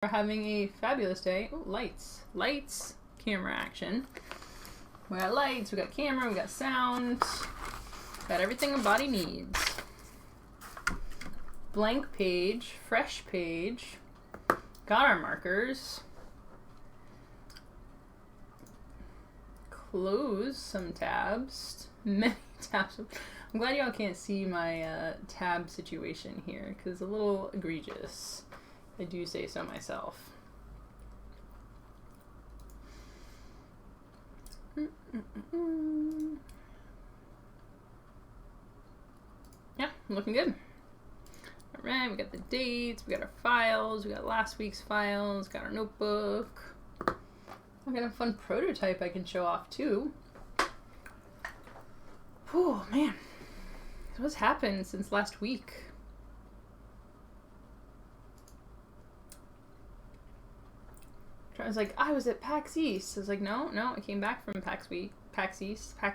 We're having a fabulous day. Oh, lights. Lights, camera action. We got lights, we got camera, we got sound. Got everything a body needs. Blank page, fresh page. Got our markers. Close some tabs. Many tabs. I'm glad y'all can't see my tab situation here, because it's a little egregious. I do say so myself. Yeah, looking good. Alright, we got the dates, we got our files, we got last week's files, got our notebook. I got a fun prototype I can show off too. Oh man, what's happened since last week? I was like, I was at PAX East. I was like, no, I came back from PAX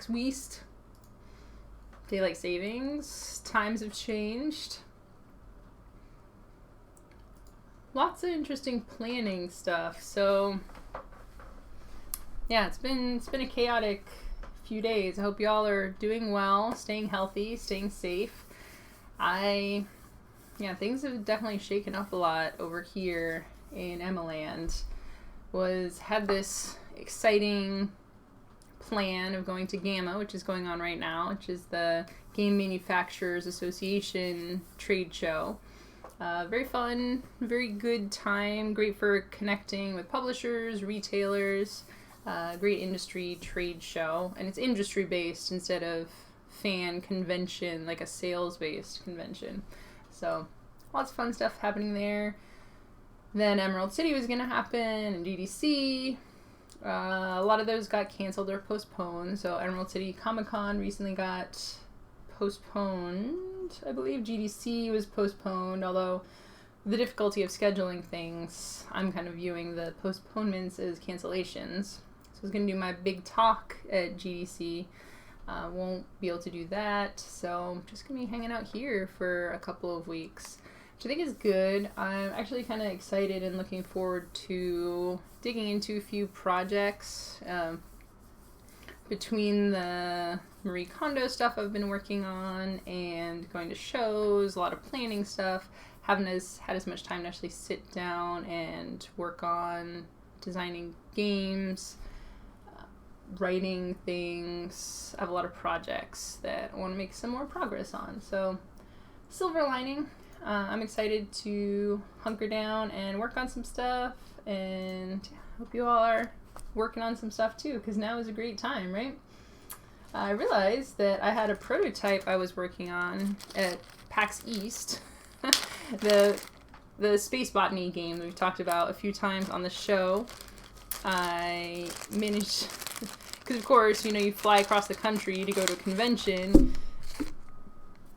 West. Daylight savings. Times have changed. Lots of interesting planning stuff. So, yeah, it's been a chaotic few days. I hope y'all are doing well, staying healthy, staying safe. Things have definitely shaken up a lot over here in Emmaland. Had this exciting plan of going to GAMA, which is going on right now, which is the Game Manufacturers Association trade show. Very fun, very good time, great for connecting with publishers, retailers, great industry trade show. And it's industry-based instead of fan convention, like a sales-based convention. So lots of fun stuff happening there. Then Emerald City was going to happen, and GDC. A lot of those got canceled or postponed. So Emerald City Comic-Con recently got postponed. I believe GDC was postponed, although the difficulty of scheduling things, I'm kind of viewing the postponements as cancellations. So I was going to do my big talk at GDC. Won't be able to do that, so I'm just going to be hanging out here for a couple of weeks, which I think is good. I'm actually kind of excited and looking forward to digging into a few projects between the Marie Kondo stuff I've been working on and going to shows, a lot of planning stuff. Haven't had as much time to actually sit down and work on designing games, writing things. I have a lot of projects that I want to make some more progress on. So, silver lining. I'm excited to hunker down and work on some stuff, and hope you all are working on some stuff too, because now is a great time, right? I realized that I had a prototype I was working on at PAX East, the space botany game that we've talked about a few times on the show. I managed, because of course, you fly across the country to go to a convention.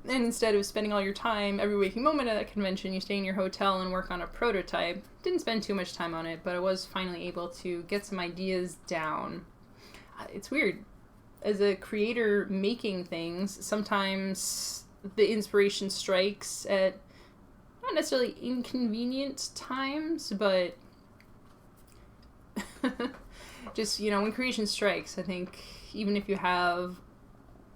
And instead of spending all your time, every waking moment at that convention, you stay in your hotel and work on a prototype. Didn't spend too much time on it, but I was finally able to get some ideas down. It's weird. As a creator making things, sometimes the inspiration strikes at not necessarily inconvenient times, but just, when creation strikes, I think even if you have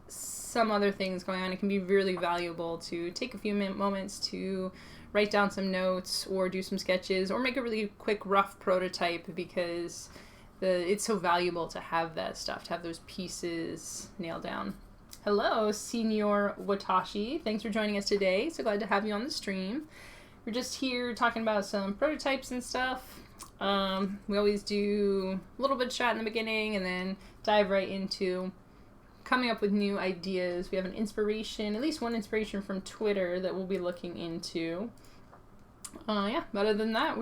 some other things going on, it can be really valuable to take a few moments to write down some notes or do some sketches or make a really quick rough prototype, because it's so valuable to have that stuff, to have those pieces nailed down. Hello, Senior Watashi. Thanks for joining us today. So glad to have you on the stream. We're just here talking about some prototypes and stuff. We always do a little bit of chat in the beginning and then dive right into coming up with new ideas. We have an inspiration, at least one inspiration from Twitter that we'll be looking into. But other than that,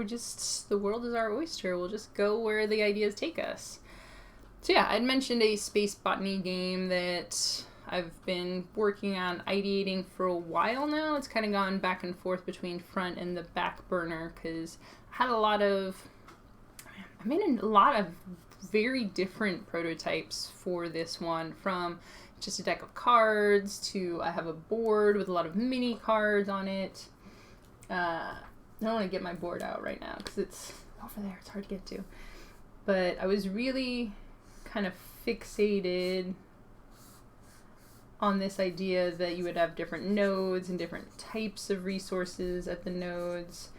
the world is our oyster. We'll just go where the ideas take us. So yeah, I'd mentioned a space botany game that I've been working on ideating for a while now. It's kind of gone back and forth between front and the back burner, because I made a lot of very different prototypes for this one, from just a deck of cards to I have a board with a lot of mini cards on it. I don't want to get my board out right now because it's over there. It's hard to get to. But I was really kind of fixated on this idea that you would have different nodes and different types of resources at the nodes.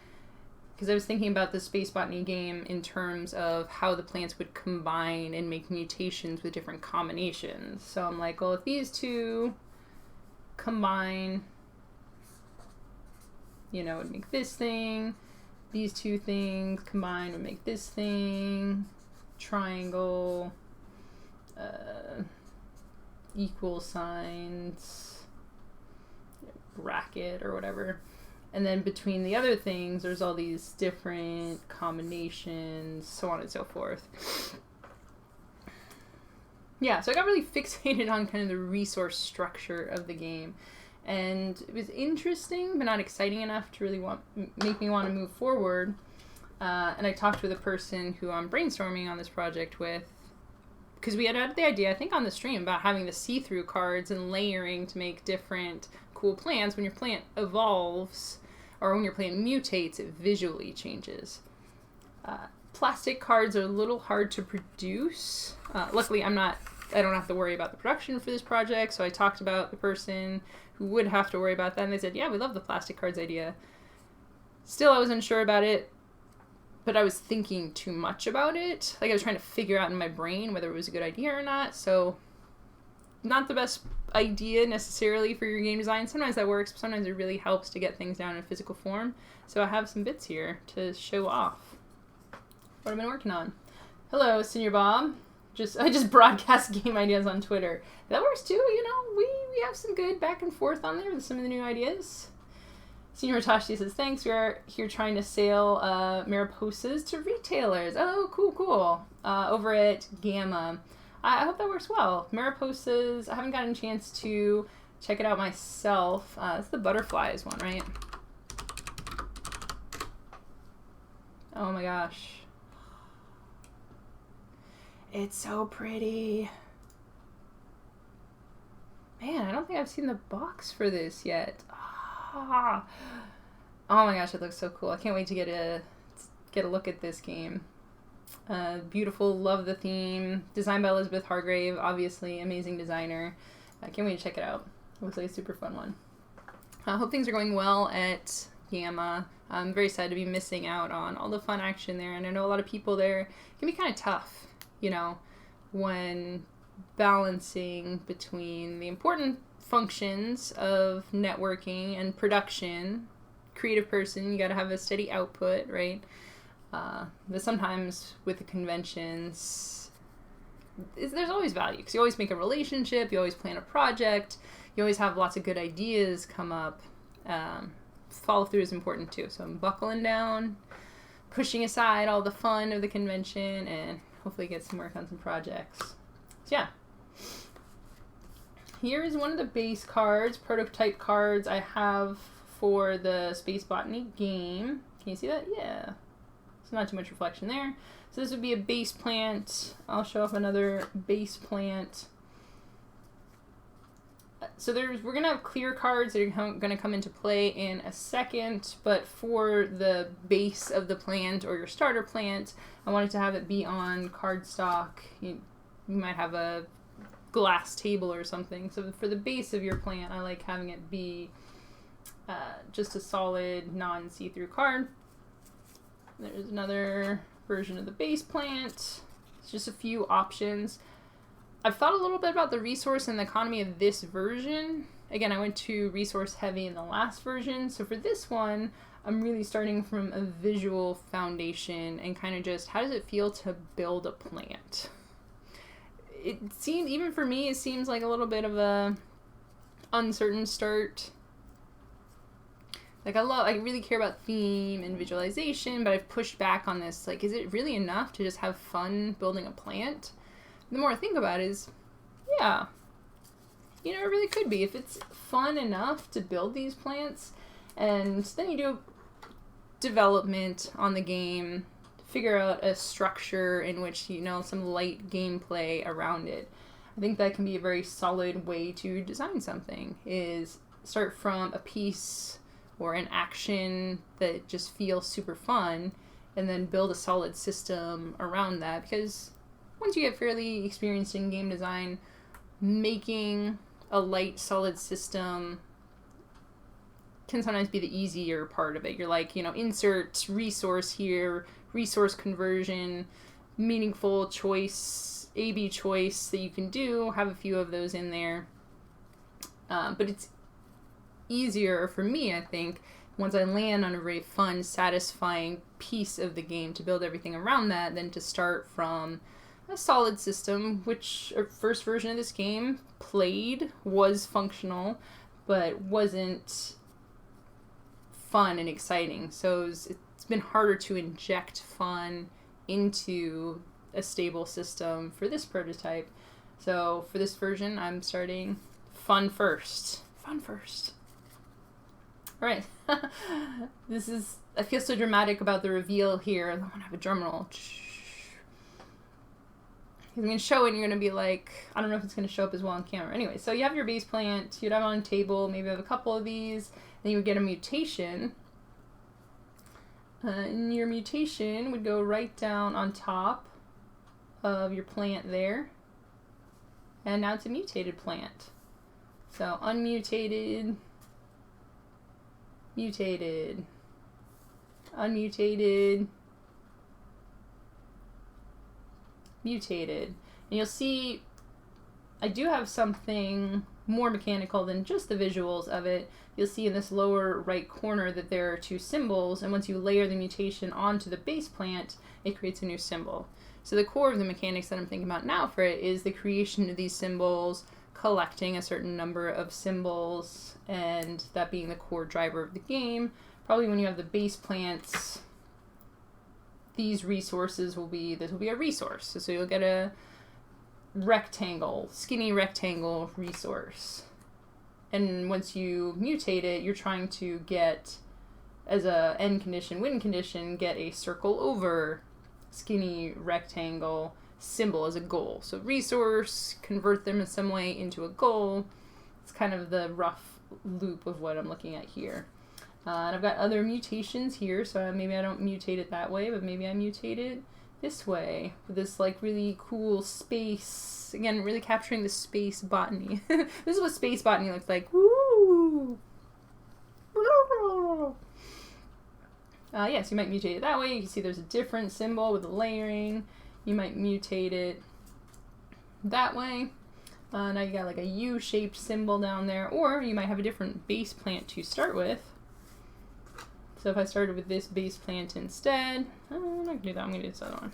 Because I was thinking about the Space Botany game in terms of how the plants would combine and make mutations with different combinations. So I'm like, well, if these two combine, you know, would make this thing. These two things combined would make this thing. Triangle. Equal signs. Bracket or whatever. And then between the other things, there's all these different combinations, so on and so forth. Yeah, so I got really fixated on kind of the resource structure of the game. And it was interesting, but not exciting enough to really make me want to move forward. And I talked with a person who I'm brainstorming on this project with, because we had had the idea, I think on the stream, about having the see-through cards and layering to make different cool plants. When your plant evolves, or when your plant mutates, it visually changes. Plastic cards are a little hard to produce. Luckily, I don't have to worry about the production for this project, so I talked about the person who would have to worry about that, and they said, yeah, we love the plastic cards idea. Still, I was unsure about it, but I was thinking too much about it. Like, I was trying to figure out in my brain whether it was a good idea or not, so not the best idea necessarily for your game design. Sometimes that works, but sometimes it really helps to get things down in physical form. So I have some bits here to show off what I've been working on. Hello, Senior Bob. I just broadcast game ideas on Twitter. That works too, you know. We have some good back and forth on there with some of the new ideas. Senior Hitachi says, thanks, we are here trying to sell Mariposas to retailers. Oh, cool. Over at Gamma. I hope that works well. Mariposas, I haven't gotten a chance to check it out myself. It's the butterflies one, right? Oh my gosh. It's so pretty. Man, I don't think I've seen the box for this yet. Oh my gosh, it looks so cool. I can't wait to get a look at this game. Beautiful, love the theme. Designed by Elizabeth Hargrave, obviously, amazing designer. I can't wait to check it out. It looks like a super fun one. I hope things are going well at Gamma. I'm very sad to be missing out on all the fun action there, and I know a lot of people there. It can be kind of tough, you know, when balancing between the important functions of networking and production. Creative person, you gotta have a steady output, right? But sometimes with the conventions, there's always value, because you always make a relationship, you always plan a project, you always have lots of good ideas come up. Follow through is important too, so I'm buckling down, pushing aside all the fun of the convention, and hopefully get some work on some projects. So yeah. Here is one of the base cards, prototype cards I have for the Space Botany game. Can you see that? Yeah. So not too much reflection there. So this would be a base plant. I'll show off another base plant. So we're going to have clear cards that are going to come into play in a second, but for the base of the plant or your starter plant, I wanted to have it be on cardstock. You might have a glass table or something. So for the base of your plant, I like having it be just a solid non-see-through card. There's another version of the base plant. It's just a few options. I've thought a little bit about the resource and the economy of this version. Again, I went to resource heavy in the last version. So for this one, I'm really starting from a visual foundation and kind of just how does it feel to build a plant? It seems, even for me, it seems like a little bit of a uncertain start. Like I really care about theme and visualization, but I've pushed back on this. Like, is it really enough to just have fun building a plant? The more I think about it is, yeah, you know, it really could be. If it's fun enough to build these plants, and then you do development on the game, figure out a structure in which, you know, some light gameplay around it. I think that can be a very solid way to design something, is start from a piece or an action that just feels super fun, and then build a solid system around that. Because once you get fairly experienced in game design, making a light, solid system can sometimes be the easier part of it. You're like, insert resource here, resource conversion, meaningful choice, A/B choice that you can do, have a few of those in there. But it's easier for me, I think, once I land on a very fun, satisfying piece of the game to build everything around that than to start from a solid system, which our first version of this game was functional, but wasn't fun and exciting. So it's been harder to inject fun into a stable system for this prototype. So for this version, I'm starting fun first. Fun first. All right. I feel so dramatic about the reveal here. I want to have a drum roll. I'm going to show it and you're going to be like, I don't know if it's going to show up as well on camera. Anyway, so you have your base plant. You'd have it on a table. Maybe have a couple of these. Then you would get a mutation. And your mutation would go right down on top of your plant there. And now it's a mutated plant. So unmutated, mutated, unmutated, mutated. And you'll see I do have something more mechanical than just the visuals of it. You'll see in this lower right corner that there are two symbols, and once you layer the mutation onto the base plant, it creates a new symbol. So the core of the mechanics that I'm thinking about now for it is the creation of these symbols, collecting a certain number of symbols, and that being the core driver of the game. Probably when you have the base plants, these resources will be a resource. So you'll get a rectangle, skinny rectangle resource. And once you mutate it, you're trying to get, as a end condition, win condition, get a circle over skinny rectangle symbol as a goal. So resource, convert them in some way into a goal. It's kind of the rough loop of what I'm looking at here. And I've got other mutations here, so maybe I don't mutate it that way, but maybe I mutate it this way, with this like really cool space, again, really capturing the space botany. This is what space botany looks like. Woo! Yes, you might mutate it that way. You can see there's a different symbol with the layering. You might mutate it that way. Now you got like a U-shaped symbol down there, or you might have a different base plant to start with. So if I started with this base plant instead, I'm not going to do that, I'm going to do this other one.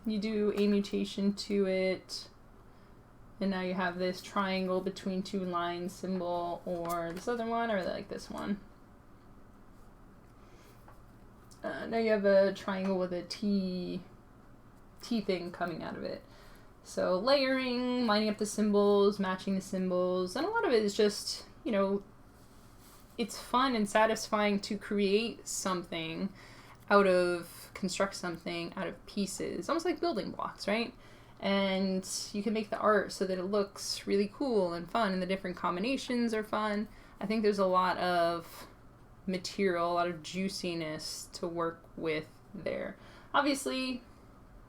You do a mutation to it, and now you have this triangle between two lines symbol, or this other one. I really like this one. Now you have a triangle with a T thing coming out of it. So layering, lining up the symbols, matching the symbols, and a lot of it is just, it's fun and satisfying to create something construct something out of pieces, almost like building blocks, right? And you can make the art so that it looks really cool and fun, and the different combinations are fun. I think there's a lot of material, a lot of juiciness to work with there. Obviously,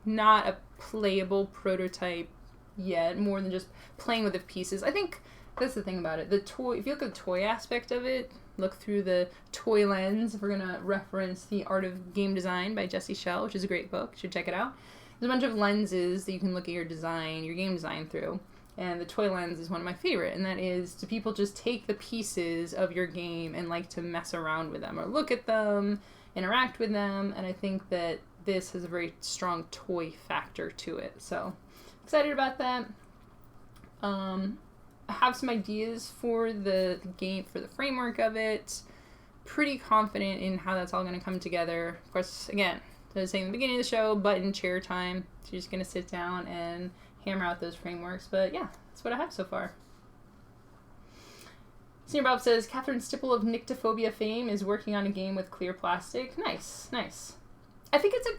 not a playable prototype yet, more than just playing with the pieces. I think that's the thing about it. If you look at the toy aspect of it, look through the toy lens, if we're going to reference The Art of Game Design by Jesse Schell, which is a great book, you should check it out. There's a bunch of lenses that you can look at your game design through, and the toy lens is one of my favorite, and that is, do people just take the pieces of your game and like to mess around with them, or look at them, interact with them, and I think that this has a very strong toy factor to it. So, excited about that. I have some ideas for the game, for the framework of it. Pretty confident in how that's all going to come together. Of course, again, as I was saying at the beginning of the show, button chair time. So you're just going to sit down and hammer out those frameworks. But yeah, that's what I have so far. Senior Bob says, Catherine Stipple of Nyctophobia fame is working on a game with clear plastic. Nice, nice. I think it's a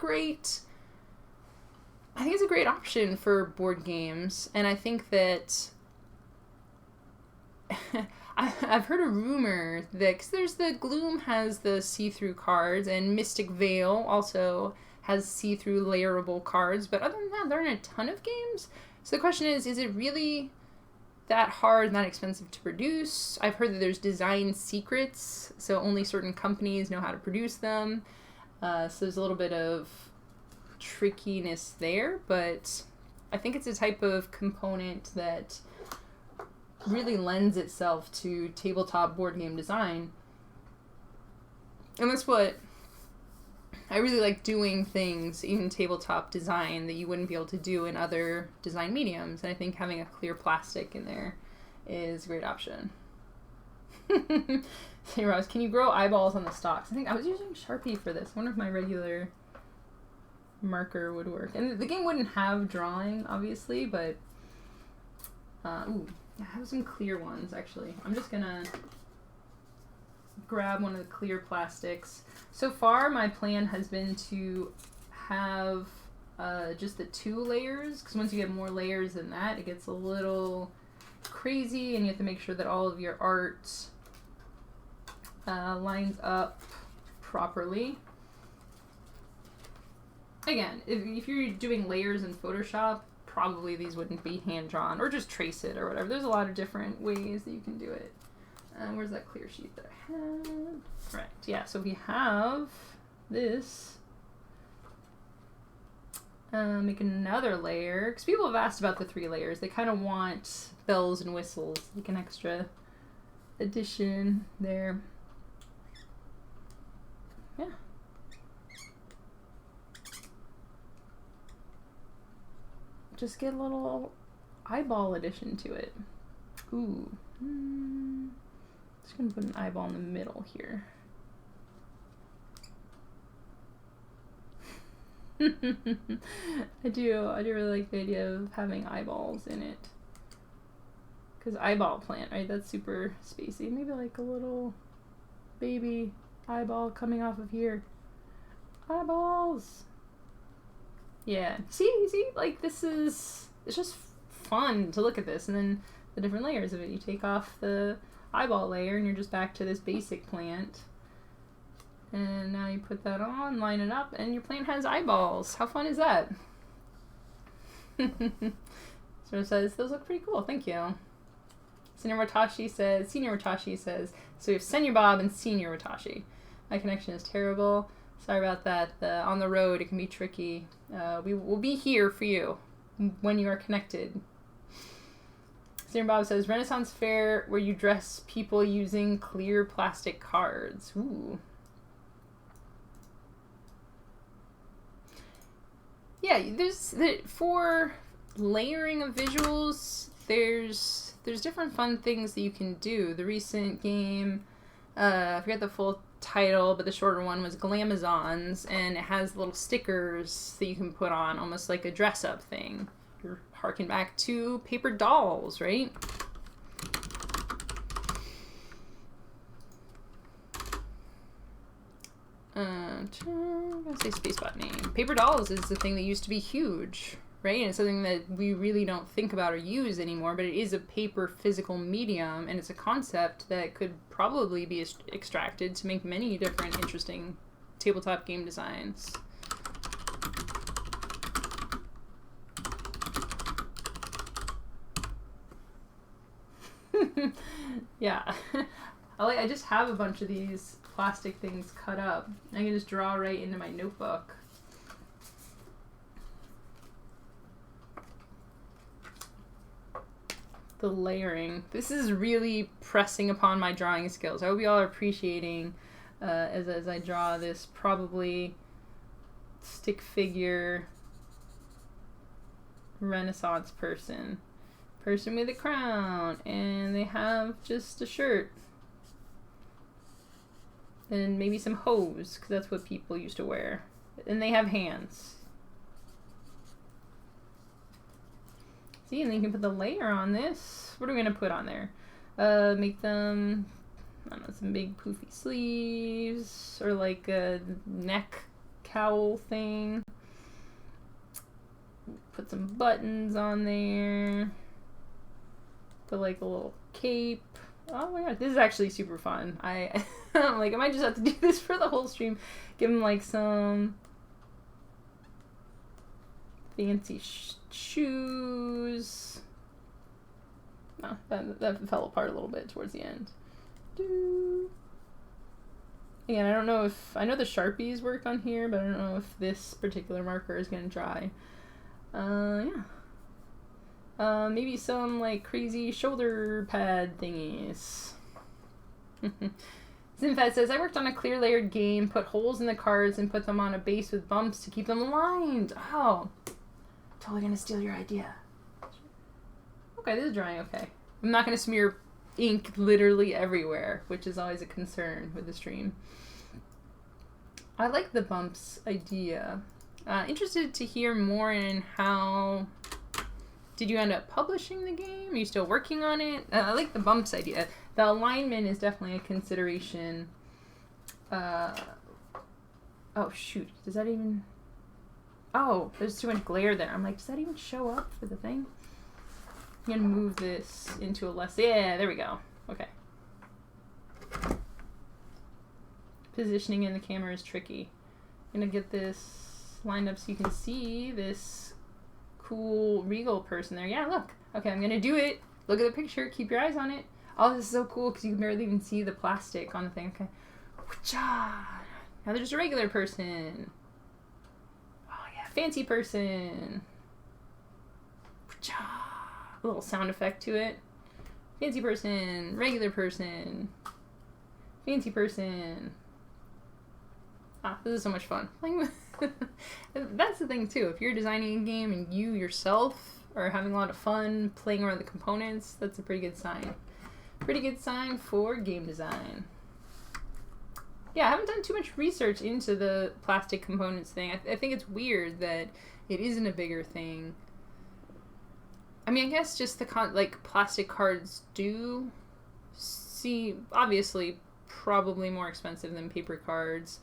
great option for board games, and I think that I've heard a rumor that, cause there's the Gloom has the see-through cards, and Mystic Veil also has see-through layerable cards, but other than that, there aren't a ton of games. So the question is it really that hard, not expensive to produce? I've heard that there's design secrets, so only certain companies know how to produce them. So there's a little bit of trickiness there, but I think it's a type of component that really lends itself to tabletop board game design. And that's what I really like, doing things, even tabletop design, that you wouldn't be able to do in other design mediums. And I think having a clear plastic in there is a great option. Hey Ross, can you grow eyeballs on the stalks? I think I was using Sharpie for this. I wonder if my regular marker would work. And the game wouldn't have drawing, obviously, but ooh, I have some clear ones, actually. I'm just gonna grab one of the clear plastics. So far, my plan has been to have just the 2 layers, because once you get more layers than that, it gets a little crazy, and you have to make sure that all of your art lines up properly. Again, if you're doing layers in Photoshop, probably these wouldn't be hand-drawn, or just trace it or whatever. There's a lot of different ways that you can do it. Where's that clear sheet that I had? Right, yeah, so we have this. Make another layer, because people have asked about the 3 layers. They kind of want bells and whistles, like an extra addition there. Yeah. Just get a little eyeball addition to it. Ooh. Just gonna put an eyeball in the middle here. I do really like the idea of having eyeballs in it. Because eyeball plant, right? That's super spacey. Maybe like a little baby eyeball coming off of here. Eyeballs! Yeah. See? Like, it's just fun to look at this. And then the different layers of it. You take off the eyeball layer and you're just back to this basic plant. And now you put that on, line it up, and your plant has eyeballs. How fun is that? So it says, those look pretty cool. Thank you. Senior Watashi says, so we have Senior Bob and Senior Watashi. My connection is terrible. Sorry about that. On the road, it can be tricky. We will be here for you when you are connected. Senior Bob says, Renaissance Fair where you dress people using clear plastic cards. Ooh. Yeah, for layering of visuals, there's different fun things that you can do. The recent game, I forget the full title, but the shorter one was Glamazons, and it has little stickers that you can put on, almost like a dress-up thing. You're harking back to paper dolls, right? I'm gonna say space botany. Paper dolls is the thing that used to be huge, right? And it's something that we really don't think about or use anymore, but it is a paper physical medium, and it's a concept that could probably be extracted to make many different interesting tabletop game designs. Yeah. I just have a bunch of these plastic things cut up. I can just draw right into my notebook. The layering. This is really pressing upon my drawing skills. I hope you all are appreciating as I draw this probably stick figure Renaissance person with a crown, and they have just a shirt and maybe some hose, because that's what people used to wear, and they have hands. See, and then you can put the layer on this. What are we going to put on there? Make them, I don't know, some big poofy sleeves, or like a neck cowl thing. Put some buttons on there. Put like a little cape. Oh my god, this is actually super fun. I'm like, I might just have to do this for the whole stream. Give him like some fancy shoes. Oh, that fell apart a little bit towards the end. Again, I don't know if... I know the Sharpies work on here, but I don't know if this particular marker is going to dry. Yeah. Maybe some, like, crazy shoulder pad thingies. Zinfat says, I worked on a clear layered game, put holes in the cards, and put them on a base with bumps to keep them aligned. Oh. Totally gonna steal your idea. Okay, this is drying okay. I'm not gonna smear ink literally everywhere, which is always a concern with the stream. I like the bumps idea. Interested to hear more in how... Did you end up publishing the game? Are you still working on it? I like the bumps idea. The alignment is definitely a consideration. Oh, shoot. Does that even... Oh, there's too much glare there. I'm like, does that even show up for the thing? I'm going to move this into a less... Yeah, there we go. Okay. Positioning in the camera is tricky. I'm going to get this lined up so you can see this cool regal person there. Yeah, look. Okay, I'm going to do it. Look at the picture. Keep your eyes on it. Oh, this is so cool because you can barely even see the plastic on the thing. Okay. Now there's a regular person. Oh, yeah. Fancy person. A little sound effect to it. Fancy person. Regular person. Fancy person. Ah, this is so much fun. That's the thing too. If you're designing a game and you yourself are having a lot of fun playing around the components, that's a pretty good sign. Pretty good sign for game design. Yeah, I haven't done too much research into the plastic components thing. I think it's weird that it isn't a bigger thing. I mean, I guess just the like plastic cards do seem obviously probably more expensive than paper cards.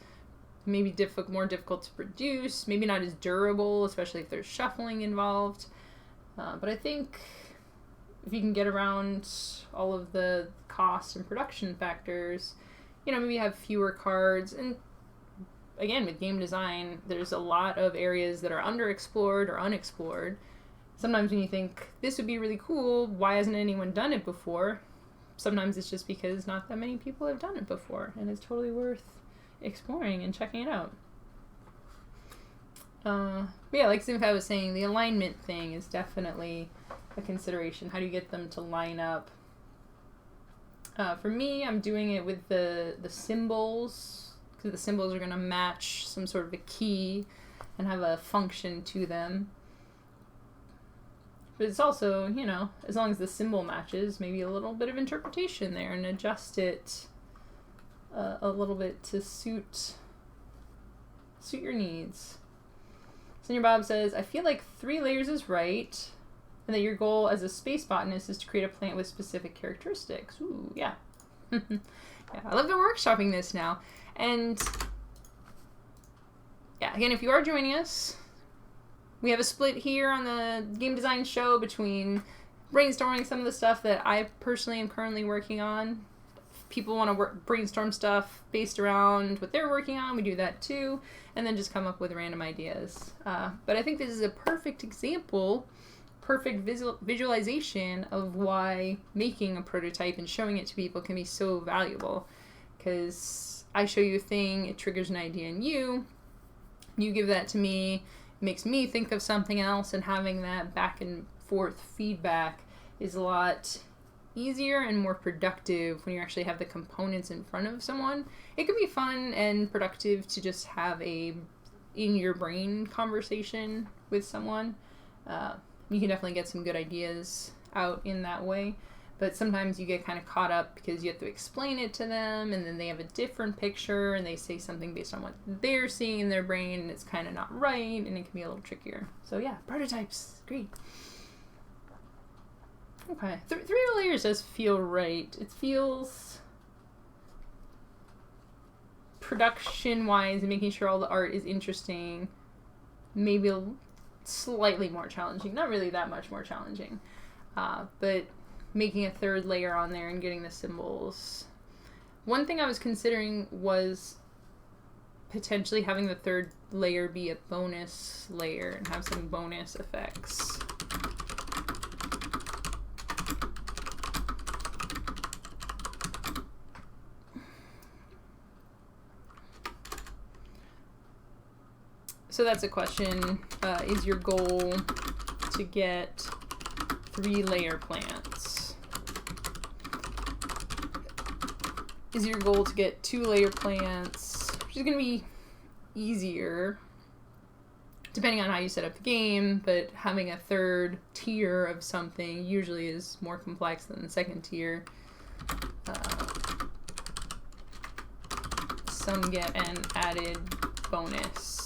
Maybe more difficult to produce, maybe not as durable, especially if there's shuffling involved. But I think if you can get around all of the cost and production factors, you know, maybe have fewer cards. And again, with game design, there's a lot of areas that are underexplored or unexplored. Sometimes when you think, this would be really cool, why hasn't anyone done it before? Sometimes it's just because not that many people have done it before, and it's totally worth exploring and checking it out. But yeah, like Zinfat was saying, the alignment thing is definitely a consideration. How do you get them to line up? For me, I'm doing it with the symbols, because the symbols are going to match some sort of a key and have a function to them. But it's also, you know, as long as the symbol matches, maybe a little bit of interpretation there and adjust it a little bit to suit your needs. Senior Bob says, I feel like 3 layers is right, and that your goal as a space botanist is to create a plant with specific characteristics. Ooh, yeah. Yeah, I love the workshopping this now. And yeah, again, if you are joining us, we have a split here on the game design show between brainstorming some of the stuff that I personally am currently working on. People want to brainstorm stuff based around what they're working on, we do that too, and then just come up with random ideas. But I think this is a perfect example, perfect visualization of why making a prototype and showing it to people can be so valuable. Because I show you a thing, it triggers an idea in you, you give that to me, it makes me think of something else, and having that back and forth feedback is a lot easier and more productive when you actually have the components in front of someone. It can be fun and productive to just have a in your brain conversation with someone. You can definitely get some good ideas out in that way, but sometimes you get kind of caught up because you have to explain it to them, and then they have a different picture and they say something based on what they're seeing in their brain, and it's kind of not right, and it can be a little trickier. So yeah, prototypes, great. Okay, 3 layers does feel right. It feels production-wise and making sure all the art is interesting, maybe slightly more challenging. Not really that much more challenging. But making a third layer on there and getting the symbols. One thing I was considering was potentially having the third layer be a bonus layer and have some bonus effects. So that's a question. Is your goal to get 3-layer plants? Is your goal to get 2-layer plants, which is going to be easier depending on how you set up the game, but having a third tier of something usually is more complex than the second tier. Some get an added bonus.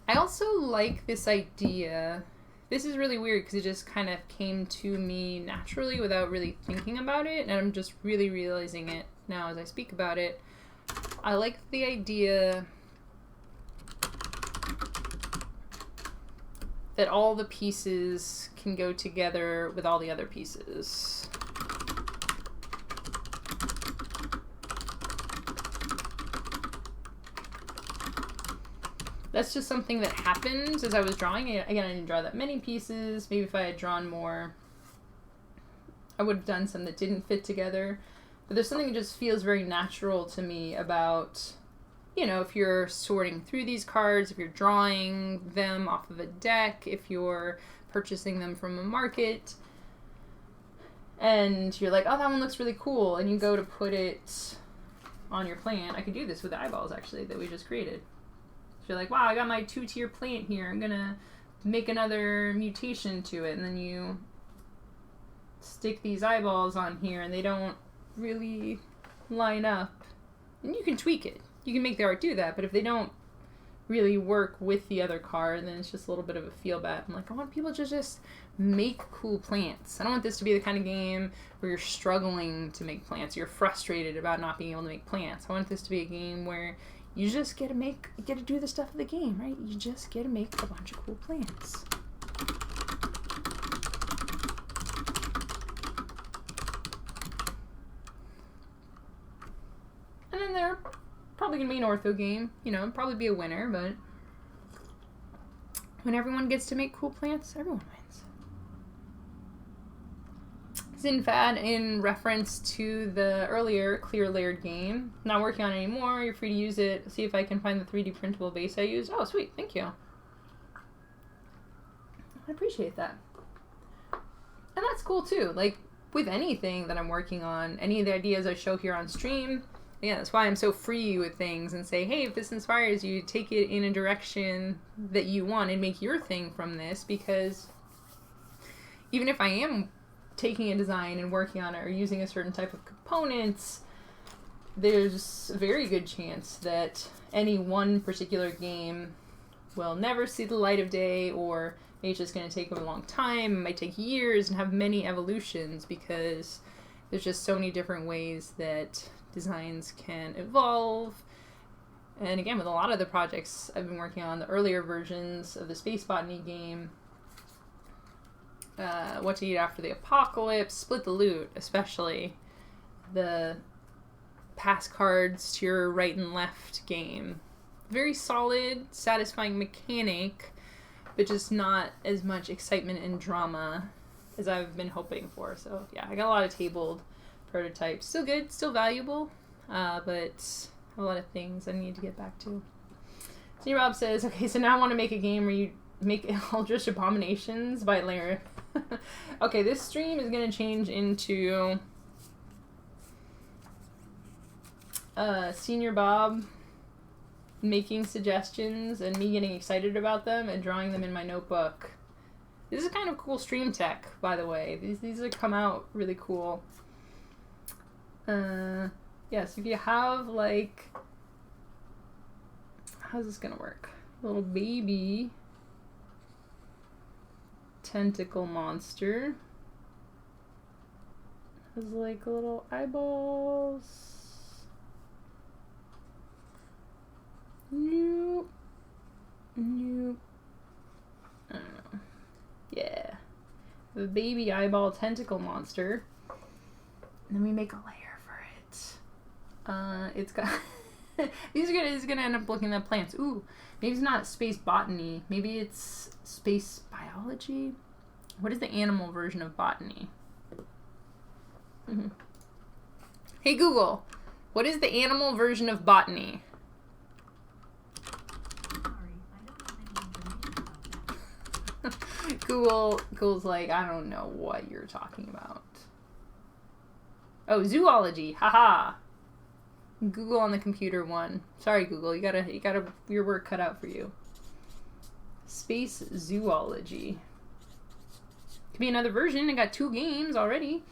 I also like this idea. This is really weird because it just kind of came to me naturally without really thinking about it, and I'm just really realizing it now as I speak about it. I like the idea that all the pieces can go together with all the other pieces. That's just something that happened as I was drawing it. Again, I didn't draw that many pieces. Maybe if I had drawn more, I would have done some that didn't fit together. But there's something that just feels very natural to me about, you know, if you're sorting through these cards, if you're drawing them off of a deck, if you're purchasing them from a market, and you're like, oh, that one looks really cool, and you go to put it on your plant. I could do this with the eyeballs, actually, that we just created. You're like, wow, I got my 2-tier plant here. I'm gonna make another mutation to it. And then you stick these eyeballs on here and they don't really line up. And you can tweak it. You can make the art do that, but if they don't really work with the other card, then it's just a little bit of a feel bad. I'm like, I want people to just make cool plants. I don't want this to be the kind of game where you're struggling to make plants. You're frustrated about not being able to make plants. I want this to be a game where you just get to do the stuff of the game, right? You just get to make a bunch of cool plants. And then they're probably going to be an ortho game, you know, probably be a winner, but when everyone gets to make cool plants, everyone wins. Zinfad, in reference to the earlier clear layered game. Not working on it anymore. You're free to use it. See if I can find the 3D printable base I used. Oh, sweet. Thank you. I appreciate that. And that's cool, too. Like, with anything that I'm working on, any of the ideas I show here on stream, yeah, that's why I'm so free with things and say, hey, if this inspires you, take it in a direction that you want and make your thing from this, because even if I am taking a design and working on it or using a certain type of components, there's a very good chance that any one particular game will never see the light of day, or it's just going to take a long time. It might take years and have many evolutions, because there's just so many different ways that designs can evolve. And again, with a lot of the projects I've been working on, the earlier versions of the Space Botany game, What to Eat After the Apocalypse, Split the Loot, especially the pass cards to your right and left game. Very solid, satisfying mechanic, but just not as much excitement and drama as I've been hoping for. So yeah, I got a lot of tabled prototypes. Still good, still valuable, but a lot of things I need to get back to. So Rob says, okay, so now I want to make a game where you make Eldritch Abominations by layer. Okay, this stream is going to change into Senior Bob making suggestions and me getting excited about them and drawing them in my notebook. This is kind of cool stream tech, by the way. These have come out really cool. Yes, if you have, like, how's this gonna work? Little baby tentacle monster. Has, like, little eyeballs. Nope. Nope. the baby eyeball tentacle monster. And then we make a layer for it. It's got... He's gonna end up looking at plants. Ooh, maybe it's not space botany. Maybe it's space biology. What is the animal version of botany? Hey Google, what is the animal version of botany? Google's like, I don't know what you're talking about. Oh, zoology. Haha. Google on the computer won. Sorry, Google. You gotta your work cut out for you. Space zoology. Could be another version. I got 2 games already.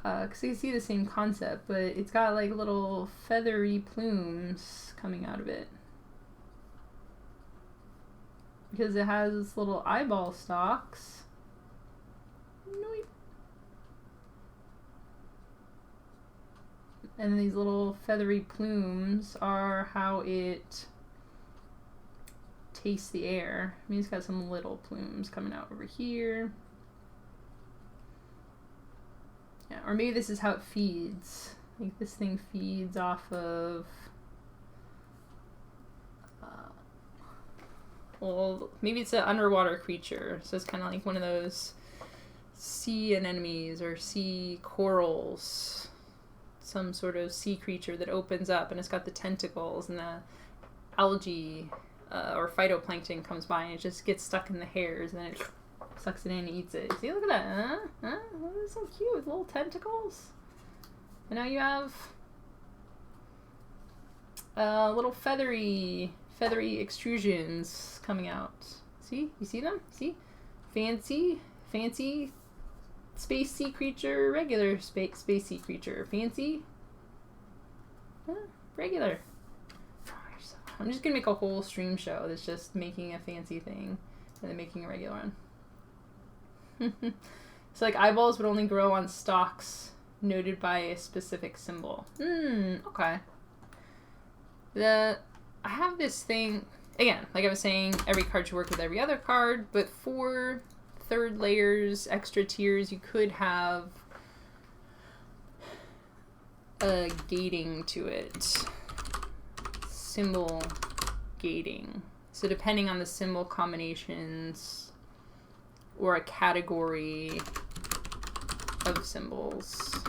Because you see the same concept, but it's got like little feathery plumes coming out of it. Because it has little eyeball stalks. Nope. And these little feathery plumes are how it tastes the air. I mean, it's got some little plumes coming out over here. Yeah, or maybe this is how it feeds. Like this thing feeds off of... well, maybe it's an underwater creature. So it's kind of like one of those sea anemones or sea corals. Some sort of sea creature that opens up and it's got the tentacles, and the algae or phytoplankton comes by and it just gets stuck in the hairs and then it sucks it in and eats it. See, look at that. Huh? Oh, that's so cute with little tentacles. And now you have little feathery extrusions coming out. See? You see them? See? Fancy space sea creature, regular space sea creature. Fancy? Regular. I'm just gonna make a whole stream show that's just making a fancy thing and then making a regular one. So like eyeballs would only grow on stalks noted by a specific symbol. Okay. I have this thing, again, like I was saying, every card should work with every other card, but for third layers, extra tiers, you could have a gating to it. Symbol gating. So depending on the symbol combinations or a category of symbols.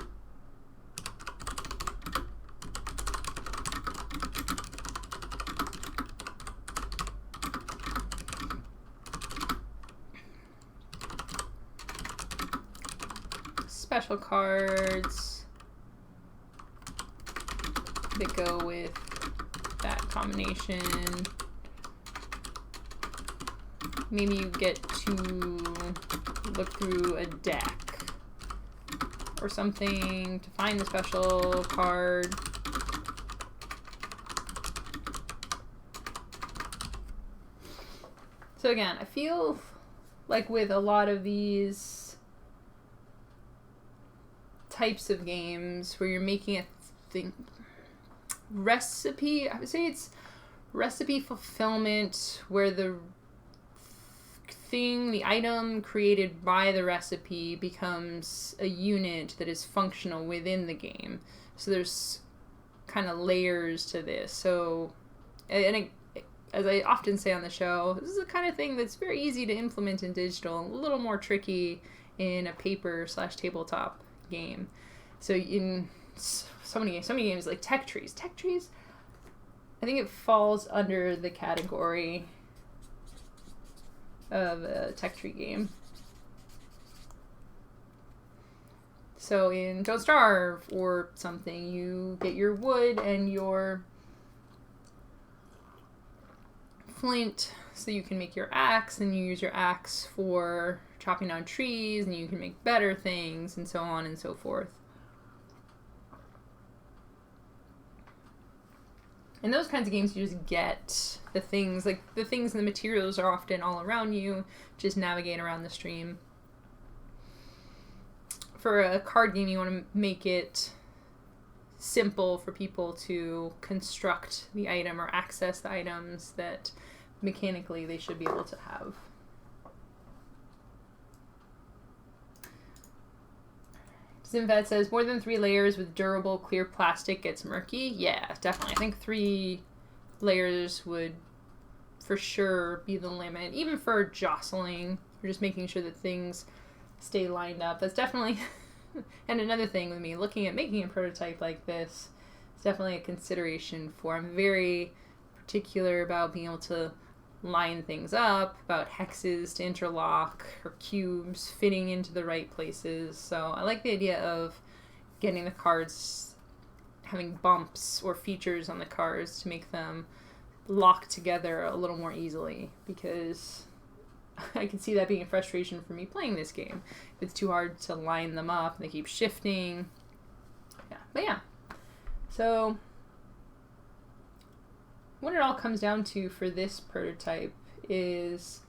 Special cards that go with that combination. Maybe you get to look through a deck or something to find the special card. So again, I feel like with a lot of these types of games where you're making a thing, recipe, I would say it's recipe fulfillment, where the thing, the item created by the recipe becomes a unit that is functional within the game. So there's kind of layers to this. So, as I often say on the show, this is the kind of thing that's very easy to implement in digital, a little more tricky in a paper/tabletop game. So in so many games like Tech Trees, I think it falls under the category of a tech tree game. So in Don't Starve or something, you get your wood and your flint so you can make your axe, and you use your axe for chopping down trees, and you can make better things, and so on and so forth. In those kinds of games, you just get the things, like the things and the materials are often all around you, just navigate around the stream. For a card game, you want to make it simple for people to construct the item or access the items that mechanically they should be able to have. Zimvad says, more than 3 layers with durable, clear plastic gets murky. Yeah, definitely. I think 3 layers would for sure be the limit. Even for jostling, or just making sure that things stay lined up. That's definitely... And another thing with me, looking at making a prototype like this, it's definitely a consideration for... I'm very particular about being able to line things up, about hexes to interlock, or cubes fitting into the right places. So I like the idea of getting the cards, having bumps or features on the cards to make them lock together a little more easily, because I can see that being a frustration for me playing this game. If it's too hard to line them up and they keep shifting. Yeah, but yeah. So what it all comes down to for this prototype is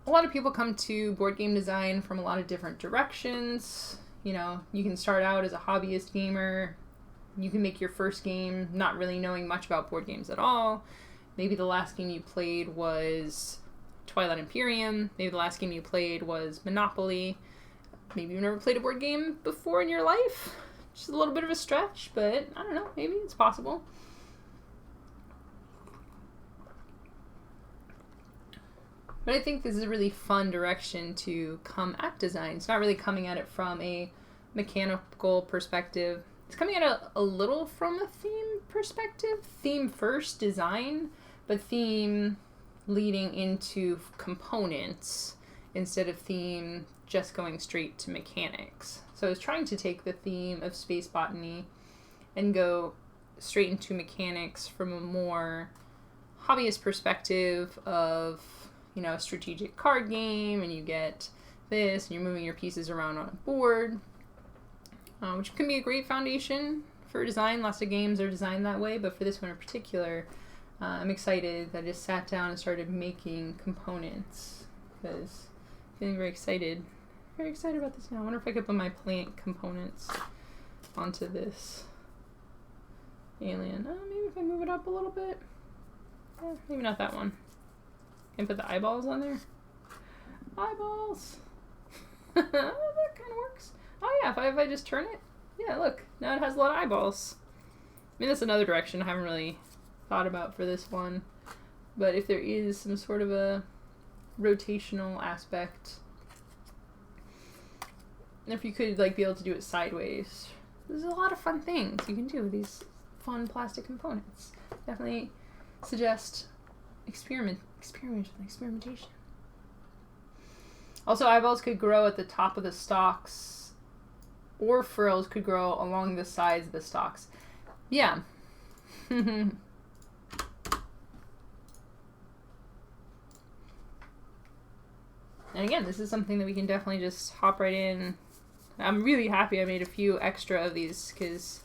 a lot of people come to board game design from a lot of different directions. You know, you can start out as a hobbyist gamer. You can make your first game not really knowing much about board games at all. Maybe the last game you played was Twilight Imperium. Maybe the last game you played was Monopoly. Maybe you've never played a board game before in your life. Just a little bit of a stretch, but I don't know, maybe it's possible. But I think this is a really fun direction to come at design. It's not really coming at it from a mechanical perspective. It's coming at it a little from a theme perspective. Theme first, design, but theme leading into components instead of theme just going straight to mechanics. So I was trying to take the theme of space botany and go straight into mechanics from a more hobbyist perspective of, you know, a strategic card game, and you get this, and you're moving your pieces around on a board, which can be a great foundation for design. Lots of games are designed that way, but for this one in particular, I'm excited that I just sat down and started making components, because I'm feeling very excited about this now. I wonder if I could put my plant components onto this alien. Maybe if I move it up a little bit. Maybe not that one. Can I put the eyeballs on there? Eyeballs! That kind of works. Oh yeah, if I just turn it. Yeah, look. Now it has a lot of eyeballs. I mean, that's another direction I haven't really thought about for this one. But if there is some sort of a rotational aspect, and if you could like be able to do it sideways, there's a lot of fun things you can do with these fun plastic components. Definitely suggest experimentation. Also, eyeballs could grow at the top of the stalks, or frills could grow along the sides of the stalks. Yeah. And again, this is something that we can definitely just hop right in. I'm really happy I made a few extra of these because,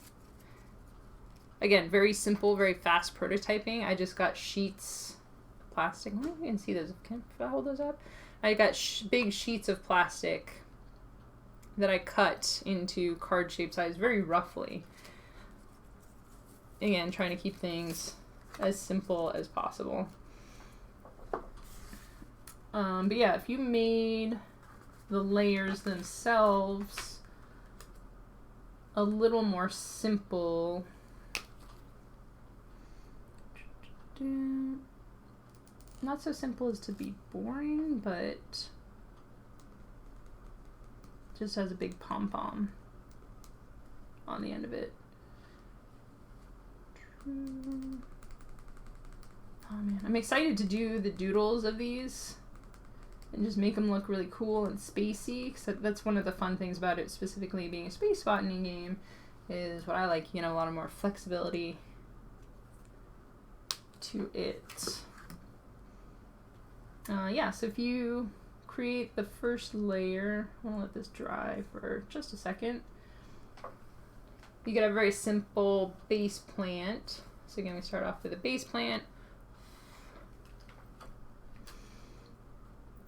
again, very simple, very fast prototyping. I just got sheets of plastic. I don't know if you can see those. Can I hold those up? I got big sheets of plastic that I cut into card shape size very roughly. Again, trying to keep things as simple as possible. But yeah, if you made the layers themselves a little more simple, not so simple as to be boring, but just has a big pom-pom on the end of it. Oh man, I'm excited to do the doodles of these and just make them look really cool and spacey, because that's one of the fun things about it, specifically being a space botany game, is what I like, you know, a lot of more flexibility to it. Yeah, so if you create the first layer, I'm gonna let this dry for just a second. You could have a very simple base plant. So again, we start off with a base plant.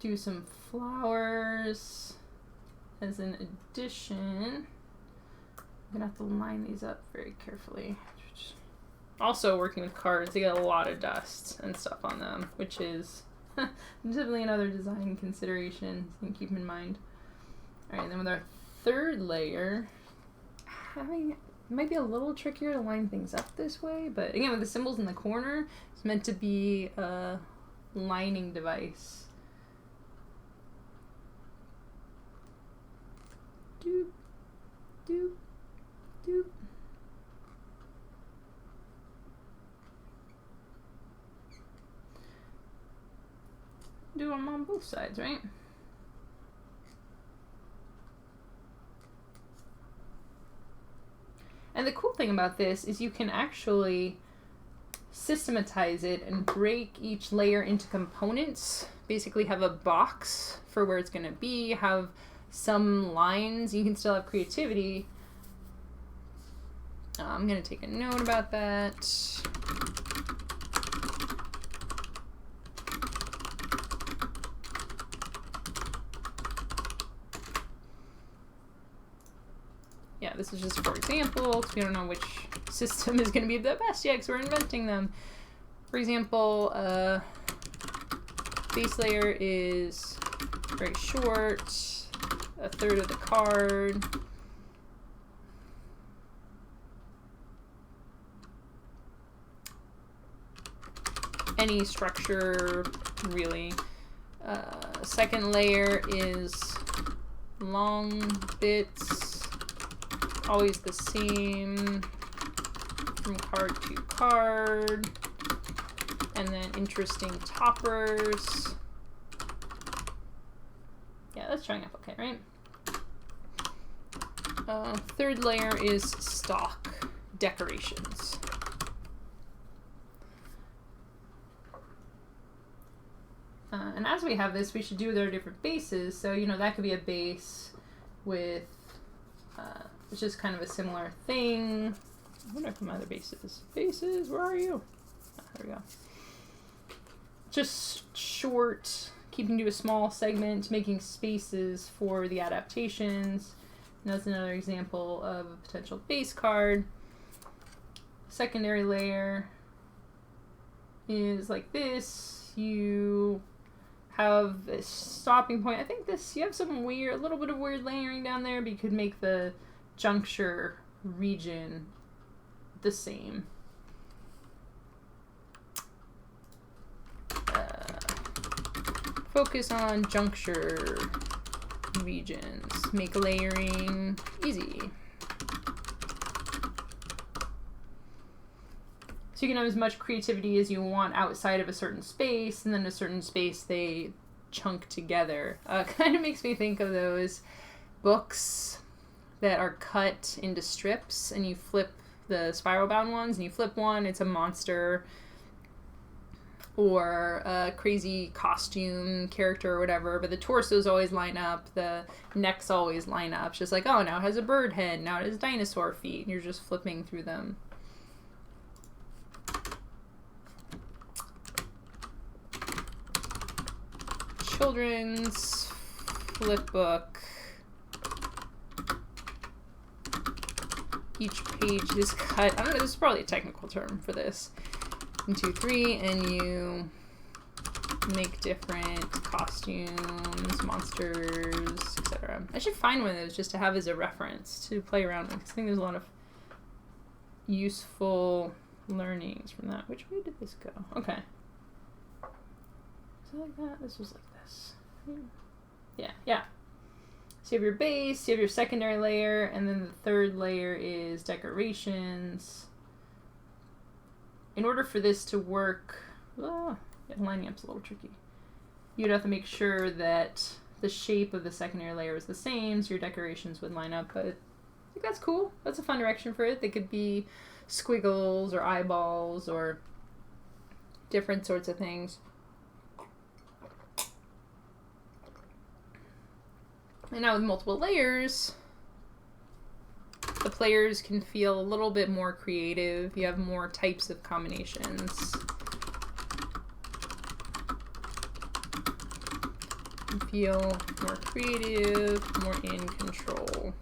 Do some flowers as an addition. I'm gonna have to line these up very carefully. Also, working with cards, they get a lot of dust and stuff on them, which is Definitely another design consideration to keep in mind. All right, then with our third layer, it might be a little trickier to line things up this way, but again, with the symbols in the corner, it's meant to be a lining device. Doop, doop, doop. Do them on both sides, right? And the cool thing about this is you can actually systematize it and break each layer into components. Basically have a box for where it's going to be, have some lines. You can still have creativity. I'm going to take a note about that. Yeah, this is just for example, because we don't know which system is going to be the best yet, because we're inventing them. For example, base layer is very short, a third of the card. Any structure, really. Second layer is long bits, always the same from card to card, and then interesting toppers. Yeah, that's showing up okay, right? Third layer is stock decorations. And as we have this, we should do their different bases. So, you know, that could be a base with, it's just kind of a similar thing. I wonder if my other bases. Bases, where are you? Oh, there we go. Just short, keeping to a small segment, making spaces for the adaptations. And that's another example of a potential base card. Secondary layer is like this. You have a stopping point. I think this, you have some weird, a little bit of weird layering down there, but you could make the juncture region the same. Focus on juncture regions. Make layering easy. So you can have as much creativity as you want outside of a certain space, and then a certain space they chunk together. Kind of makes me think of those books that are cut into strips, and you flip the spiral bound ones, and you flip one, it's a monster or a crazy costume character or whatever, but the torsos always line up, the necks always line up. It's just like, oh, now it has a bird head, now it has dinosaur feet, and you're just flipping through them. Children's flip book. Each page is cut, I don't know, this is probably a technical term for this, 1, 2, 3, and you make different costumes, monsters, etc. I should find one of those just to have as a reference to play around with, because I think there's a lot of useful learnings from that. Which way did this go? Okay. Is it like that? This was like this. Yeah. So you have your base, you have your secondary layer, and then the third layer is decorations. In order for this to work, lining up's a little tricky. You'd have to make sure that the shape of the secondary layer is the same, so your decorations would line up, but I think that's cool. That's a fun direction for it. They could be squiggles or eyeballs or different sorts of things. And now with multiple layers, the players can feel a little bit more creative. You have more types of combinations. You feel more creative, more in control.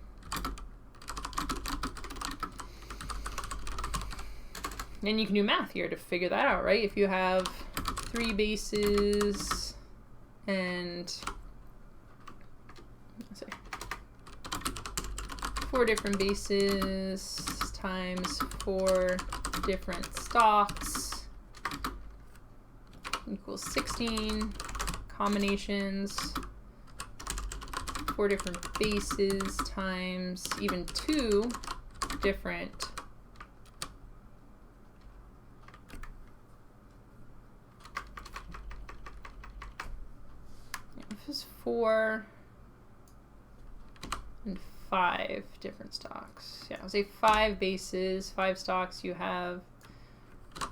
And you can do math here to figure that out, right? If you have 3 bases and let's see, 4 different bases times 4 different stocks equals 16 combinations. 4 different bases times even 2 different this is 4 and 5 different stocks. Yeah, I'll say 5 bases, 5 stocks. You have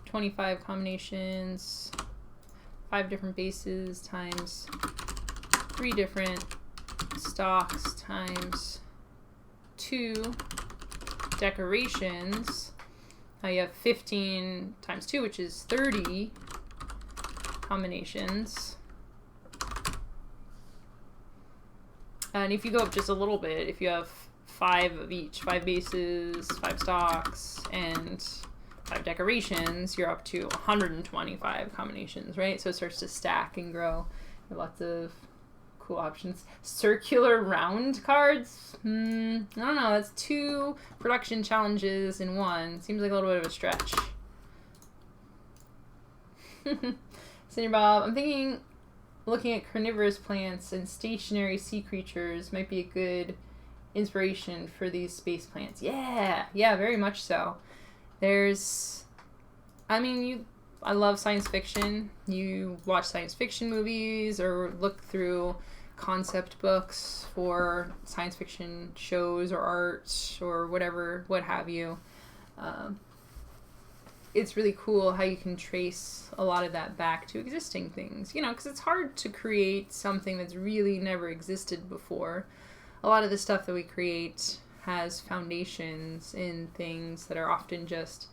25 combinations, 5 different bases times 3 different stocks times 2 decorations. Now you have 15 times 2, which is 30 combinations. And if you go up just a little bit, if you have 5 of each, 5 bases, 5 stocks, and 5 decorations, you're up to 125 combinations, right? So it starts to stack and grow. There are lots of cool options. Circular round cards? I don't know. That's 2 production challenges in one. Seems like a little bit of a stretch. Senior Bob, I'm thinking looking at carnivorous plants and stationary sea creatures might be a good inspiration for these space plants. Yeah, very much so. I love science fiction. You watch science fiction movies or look through concept books for science fiction shows or art or whatever, what have you. It's really cool how you can trace a lot of that back to existing things, because it's hard to create something that's really never existed before. A lot of the stuff that we create has foundations in things that are often just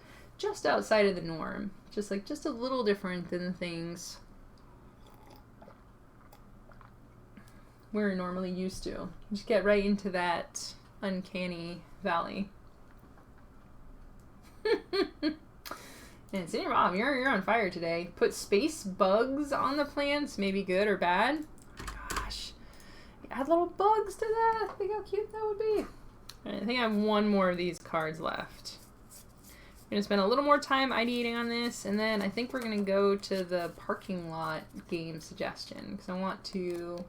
outside of the norm, just a little different than the things we're normally used to. Just get right into that uncanny valley. And Senior Mom, you're on fire today. Put space bugs on the plants, maybe good or bad. Oh my gosh. Add little bugs to that. Think how cute that would be. Right, I think I have one more of these cards left. We're going to spend a little more time ideating on this, and then I think we're going to go to the parking lot game suggestion, because I want to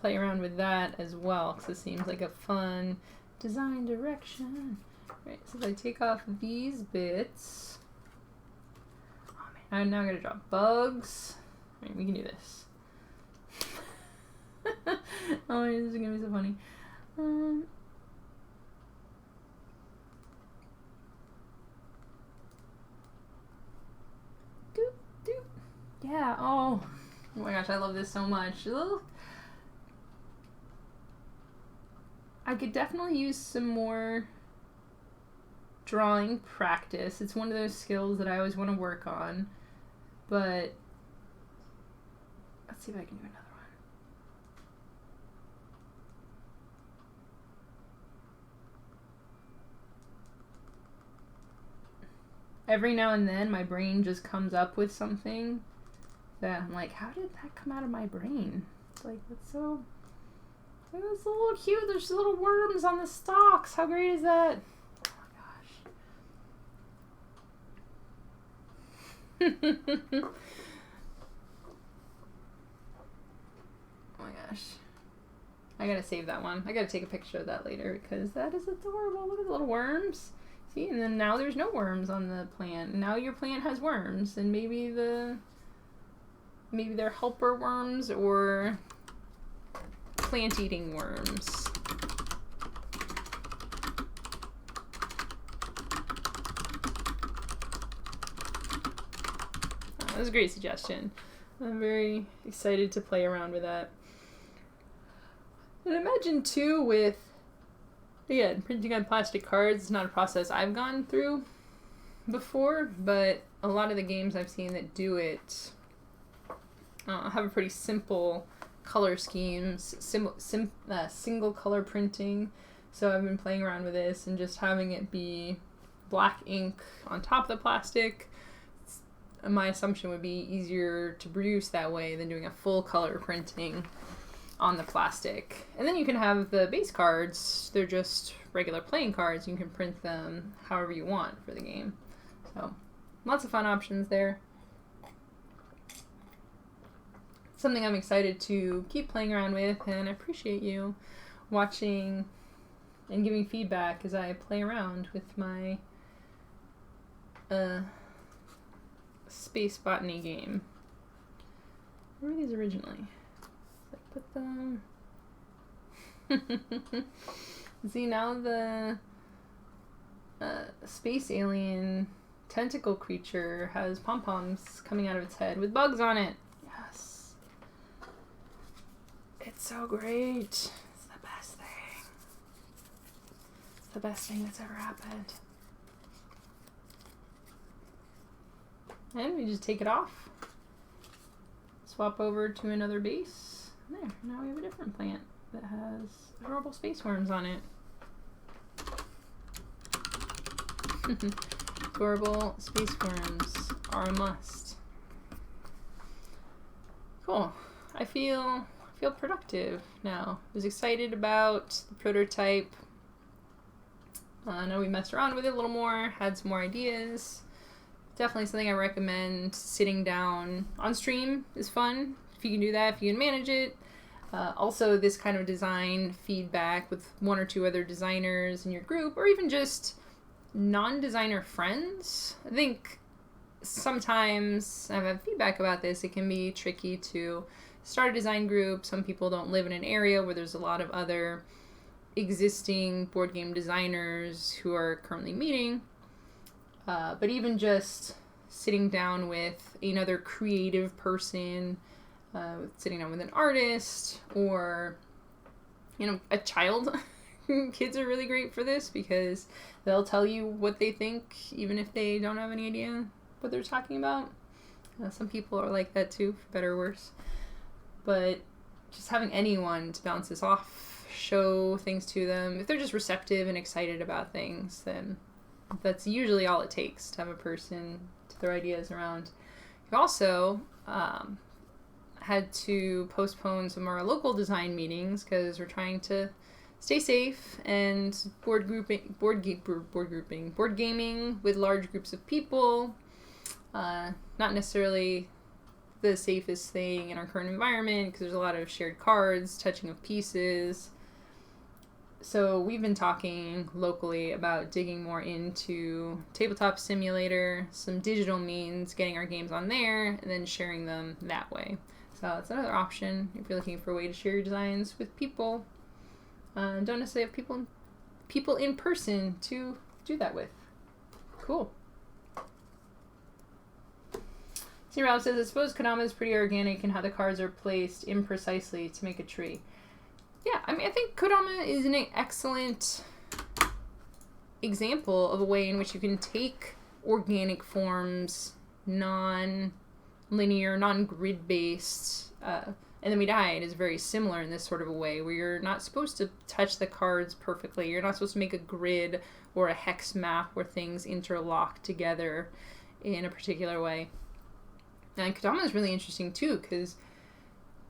play around with that as well, because it seems like a fun design direction. Right, so if I take off these bits, oh man, I'm now gonna draw bugs. Right, we can do this. Oh, this is gonna be so funny. Doop, doop. Yeah. Oh my gosh, I love this so much. I could definitely use some more drawing practice. It's one of those skills that I always want to work on. But let's see if I can do another one. Every now and then my brain just comes up with something that I'm like, how did that come out of my brain? It's like, it's so... It's a little cute. There's little worms on the stalks. How great is that? Oh my gosh. Oh my gosh. I gotta save that one. I gotta take a picture of that later because that is adorable. Look at the little worms. See, and then now there's no worms on the plant. Now your plant has worms, and maybe they're helper worms or plant-eating worms. Oh, that was a great suggestion. I'm very excited to play around with that. And imagine too with, again, printing on plastic cards is not a process I've gone through before, but a lot of the games I've seen that do it have a pretty simple color schemes, single color printing. So I've been playing around with this and just having it be black ink on top of the plastic, my assumption would be easier to produce that way than doing a full color printing on the plastic. And then you can have the base cards, they're just regular playing cards. You can print them however you want for the game. So lots of fun options there. Something I'm excited to keep playing around with, and I appreciate you watching and giving feedback as I play around with my space botany game. Where were these originally? I put them... See, now the space alien tentacle creature has pom-poms coming out of its head with bugs on it. Yes. It's so great. It's the best thing. It's the best thing that's ever happened. And we just take it off. Swap over to another base. There, now we have a different plant that has adorable space worms on it. Adorable space worms are a must. Cool. I feel productive now. I was excited about the prototype. I know we messed around with it a little more, had some more ideas. Definitely something I recommend. Sitting down on stream is fun. If you can do that, if you can manage it. Also, this kind of design feedback with one or two other designers in your group, or even just non-designer friends. I think sometimes I've had feedback about this. It can be tricky to start a design group. Some people don't live in an area where there's a lot of other existing board game designers who are currently meeting. But even just sitting down with another creative person, sitting down with an artist, or, you know, a child. Kids are really great for this because they'll tell you what they think, even if they don't have any idea what they're talking about. Some people are like that too, for better or worse. But just having anyone to bounce this off, show things to them, if they're just receptive and excited about things, then that's usually all it takes to have a person to throw ideas around. We also had to postpone some of our local design meetings because we're trying to stay safe, and board gaming with large groups of people, not necessarily the safest thing in our current environment because there's a lot of shared cards, touching of pieces. So we've been talking locally about digging more into Tabletop Simulator, some digital means, getting our games on there, and then sharing them that way. So it's another option if you're looking for a way to share your designs with people. Don't necessarily have people in person to do that with. Cool. See, Ralph says, I suppose Kodama is pretty organic in how the cards are placed imprecisely to make a tree. Yeah, I mean, I think Kodama is an excellent example of a way in which you can take organic forms, non-linear, non-grid-based, and the Midai is very similar in this sort of a way, where you're not supposed to touch the cards perfectly. You're not supposed to make a grid or a hex map where things interlock together in a particular way. And Kodama is really interesting, too, because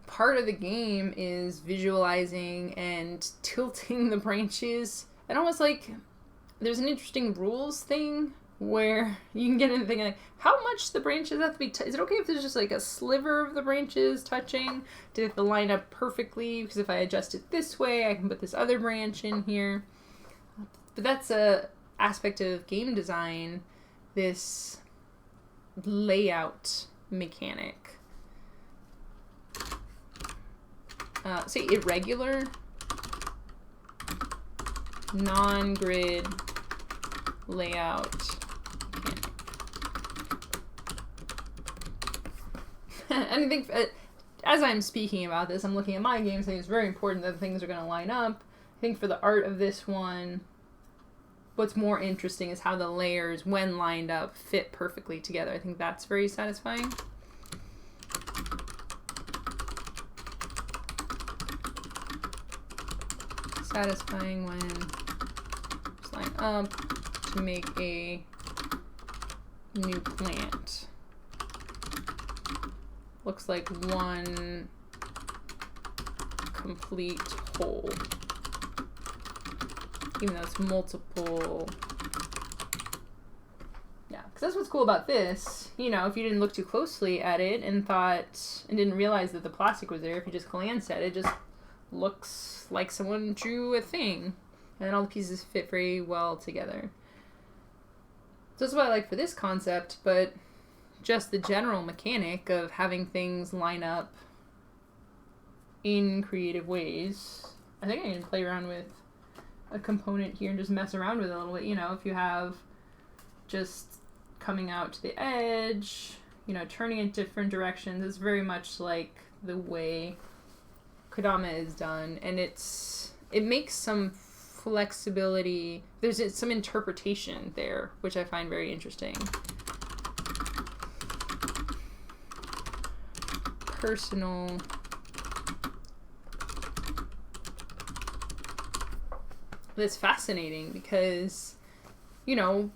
part of the game is visualizing and tilting the branches. And almost like there's an interesting rules thing where you can get into thinking like, how much the branches have to be is it okay if there's just like a sliver of the branches touching? Do they have to line up perfectly? Because if I adjust it this way, I can put this other branch in here. But that's a aspect of game design, this layout mechanic. Say irregular, non-grid layout mechanic. And I think as I'm speaking about this, I'm looking at my games. I think it's very important that things are going to line up. I think for the art of this one, what's more interesting is how the layers, when lined up, fit perfectly together. I think that's very satisfying. Satisfying when just line up to make a new plant. looks like one complete hole, even though it's multiple. Yeah, because that's what's cool about this. You know, if you didn't look too closely at it and didn't realize that the plastic was there, if you just glanced at it, it just looks like someone drew a thing. And then all the pieces fit very well together. So that's what I like for this concept, but just the general mechanic of having things line up in creative ways. I think I can play around with a component here and just mess around with it a little bit. You know, if you have just coming out to the edge, you know, turning in different directions, it's very much like the way Kodama is done, and it makes some flexibility. There's some interpretation there, which I find very interesting. Personal. That's fascinating because, you know,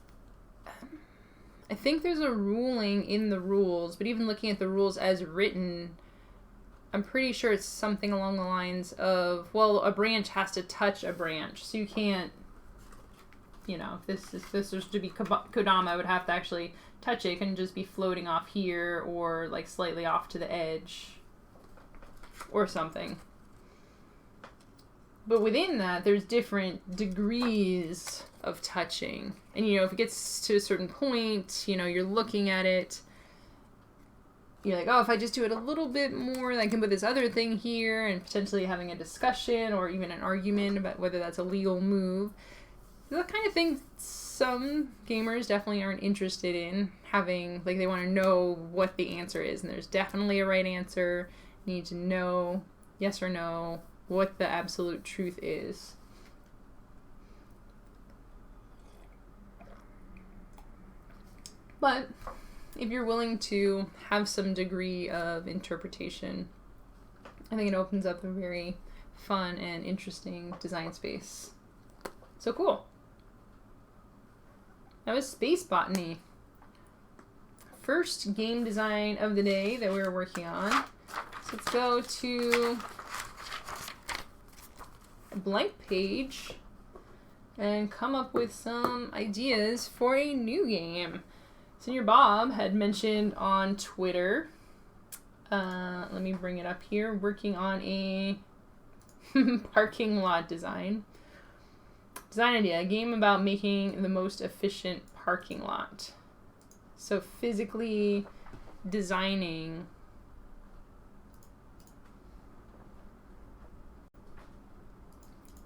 I think there's a ruling in the rules, but even looking at the rules as written, I'm pretty sure it's something along the lines of, well, a branch has to touch a branch, so you can't, you know, if this was to be Kodama, I would have to actually touch it. It couldn't just be floating off here or like slightly off to the edge or something. But within that, there's different degrees of touching. And, you know, if it gets to a certain point, you know, you're looking at it, you're like, oh, if I just do it a little bit more, I can put this other thing here, and potentially having a discussion or even an argument about whether that's a legal move. That kind of thing some gamers definitely aren't interested in having, like, they want to know what the answer is, and there's definitely a right answer. You need to know, yes or no, what the absolute truth is. But if you're willing to have some degree of interpretation, I think it opens up a very fun and interesting design space. So cool. That was Space Botany. First game design of the day that we were working on. So let's go to a blank page and come up with some ideas for a new game. Senior Bob had mentioned on Twitter, let me bring it up here, working on a parking lot design. Design idea, a game about making the most efficient parking lot. So physically designing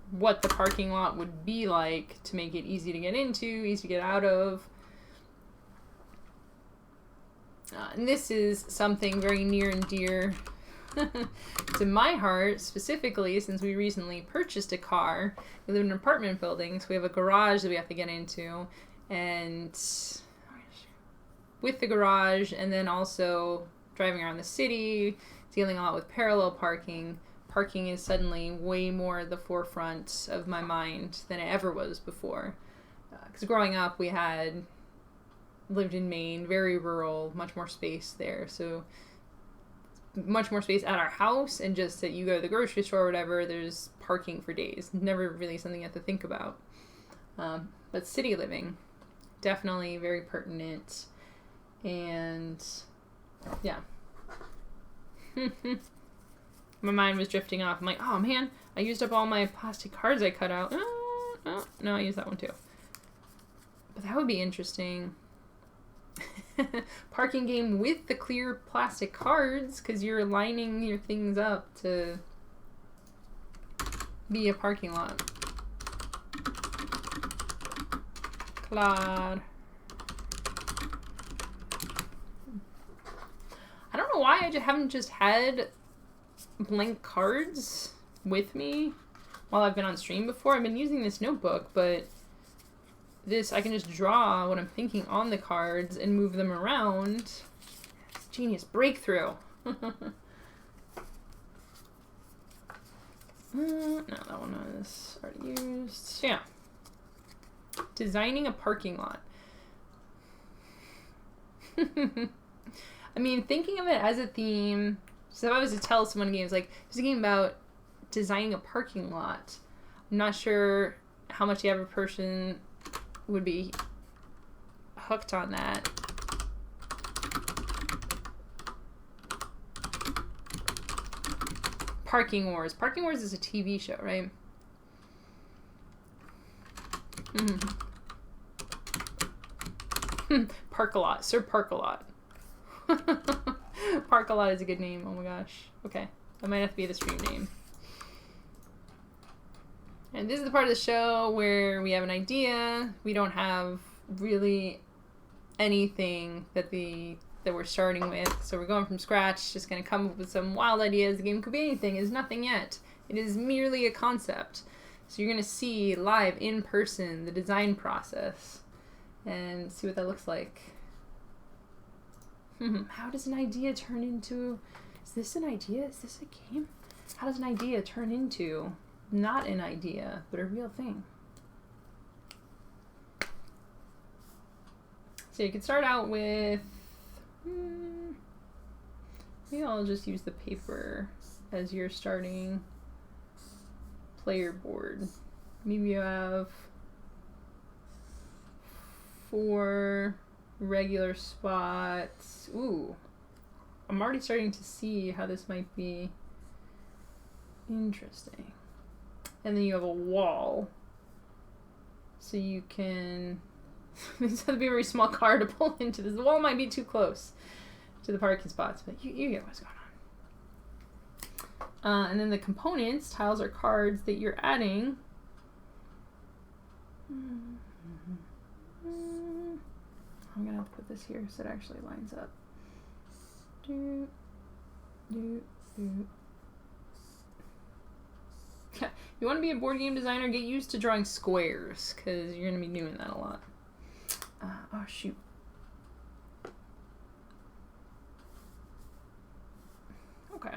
what the parking lot would be like to make it easy to get into, easy to get out of. And this is something very near and dear to my heart, specifically since we recently purchased a car. We live in an apartment building, so we have a garage that we have to get into. And with the garage, and then also driving around the city, dealing a lot with parallel parking, parking is suddenly way more at the forefront of my mind than it ever was before. Because growing up, we had lived in Maine, very rural, much more space there. So much more space at our house, and just that you go to the grocery store or whatever, there's parking for days. Never really something you have to think about. But city living, definitely very pertinent. And yeah. My mind was drifting off. I'm like, oh man, I used up all my plastic cards I cut out. No, I used that one too. But that would be interesting. Parking game with the clear plastic cards, because you're lining your things up to be a parking lot. Claude. I don't know why I haven't just had blank cards with me while I've been on stream before. I've been using this notebook, but this, I can just draw what I'm thinking on the cards and move them around. It's a genius breakthrough. No, that one is already used. Yeah. Designing a parking lot. I mean, thinking of it as a theme, so if I was to tell someone games, like, thinking about designing a parking lot, I'm not sure how much the average person would be hooked on that. Parking Wars. Parking Wars is a TV show, right? Park-a-Lot. Sir Park-a-Lot. Park-a-Lot is a good name. Oh my gosh. Okay. That might have to be the stream name. And this is the part of the show where we have an idea. We don't have really anything that we're starting with. So we're going from scratch, just going to come up with some wild ideas. The game could be anything. It is nothing yet. It is merely a concept. So you're going to see live, in person, the design process and see what that looks like. How does an idea turn into... Is this an idea? Is this a game? How does an idea turn into not an idea, but a real thing? So you could start out with... maybe I'll just use the paper as your starting player board. Maybe you have 4 regular spots. Ooh, I'm already starting to see how this might be interesting. And then you have a wall, so you can... This has to be a very small car to pull into this. The wall might be too close to the parking spots, but you get what's going on. And then the components, tiles or cards that you're adding. I'm gonna have to put this here so it actually lines up. Yeah, you want to be a board game designer, get used to drawing squares, because you're going to be doing that a lot. Oh, shoot. Okay.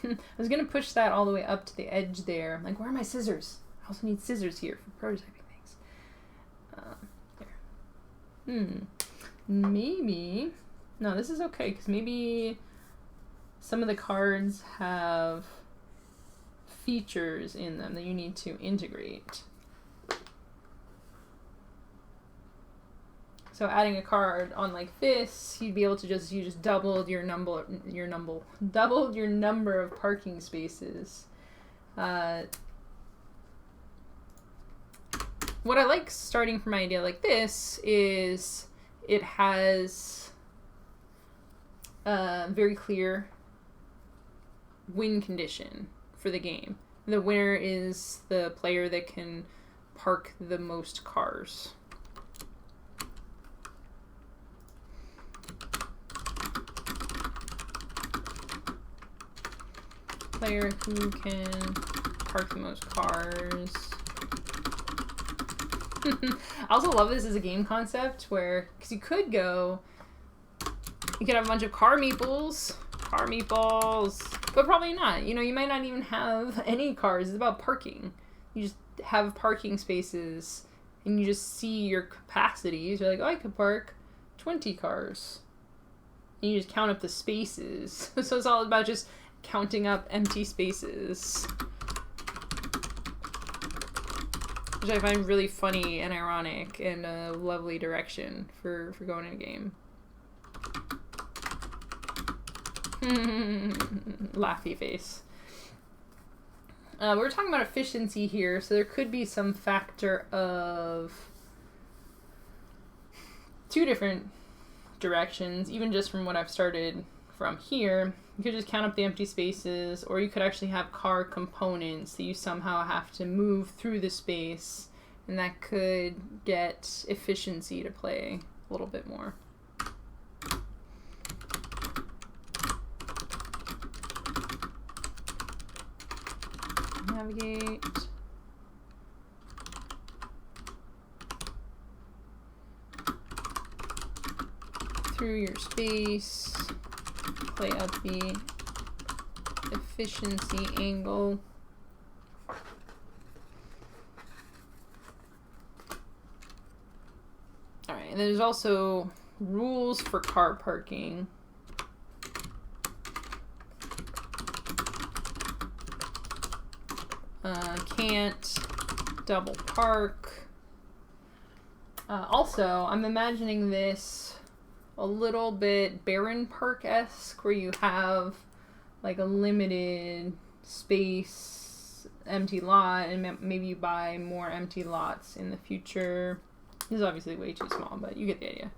I was going to push that all the way up to the edge there. I'm like, where are my scissors? I also need scissors here for prototyping things. There. Maybe... No, this is okay, because maybe some of the cards have features in them that you need to integrate. So adding a card on like this, you'd be able to you just doubled your number of parking spaces. What I like starting from an idea like this is it has a very clear win condition for the game. The winner is the player that can park the most cars. Player who can park the most cars. I also love this as a game concept where, because you could have a bunch of car meeples, but probably not. You know, you might not even have any cars. It's about parking. You just have parking spaces and you just see your capacities. You're like, oh, I could park 20 cars. And you just count up the spaces. So it's all about just counting up empty spaces. Which I find really funny and ironic and a lovely direction for going in a game. Laughy face. We're talking about efficiency here, so there could be some factor of 2 different directions, even just from what I've started from here. You could just count up the empty spaces, or you could actually have car components that you somehow have to move through the space, and that could get efficiency to play a little bit more. Navigate. Through your space. Play up the efficiency angle. Alright, and there's also rules for car parking. Can't double park. Also, I'm imagining this a little bit Barren Park-esque, where you have like a limited space empty lot, and maybe you buy more empty lots in the future. This is obviously way too small, but you get the idea.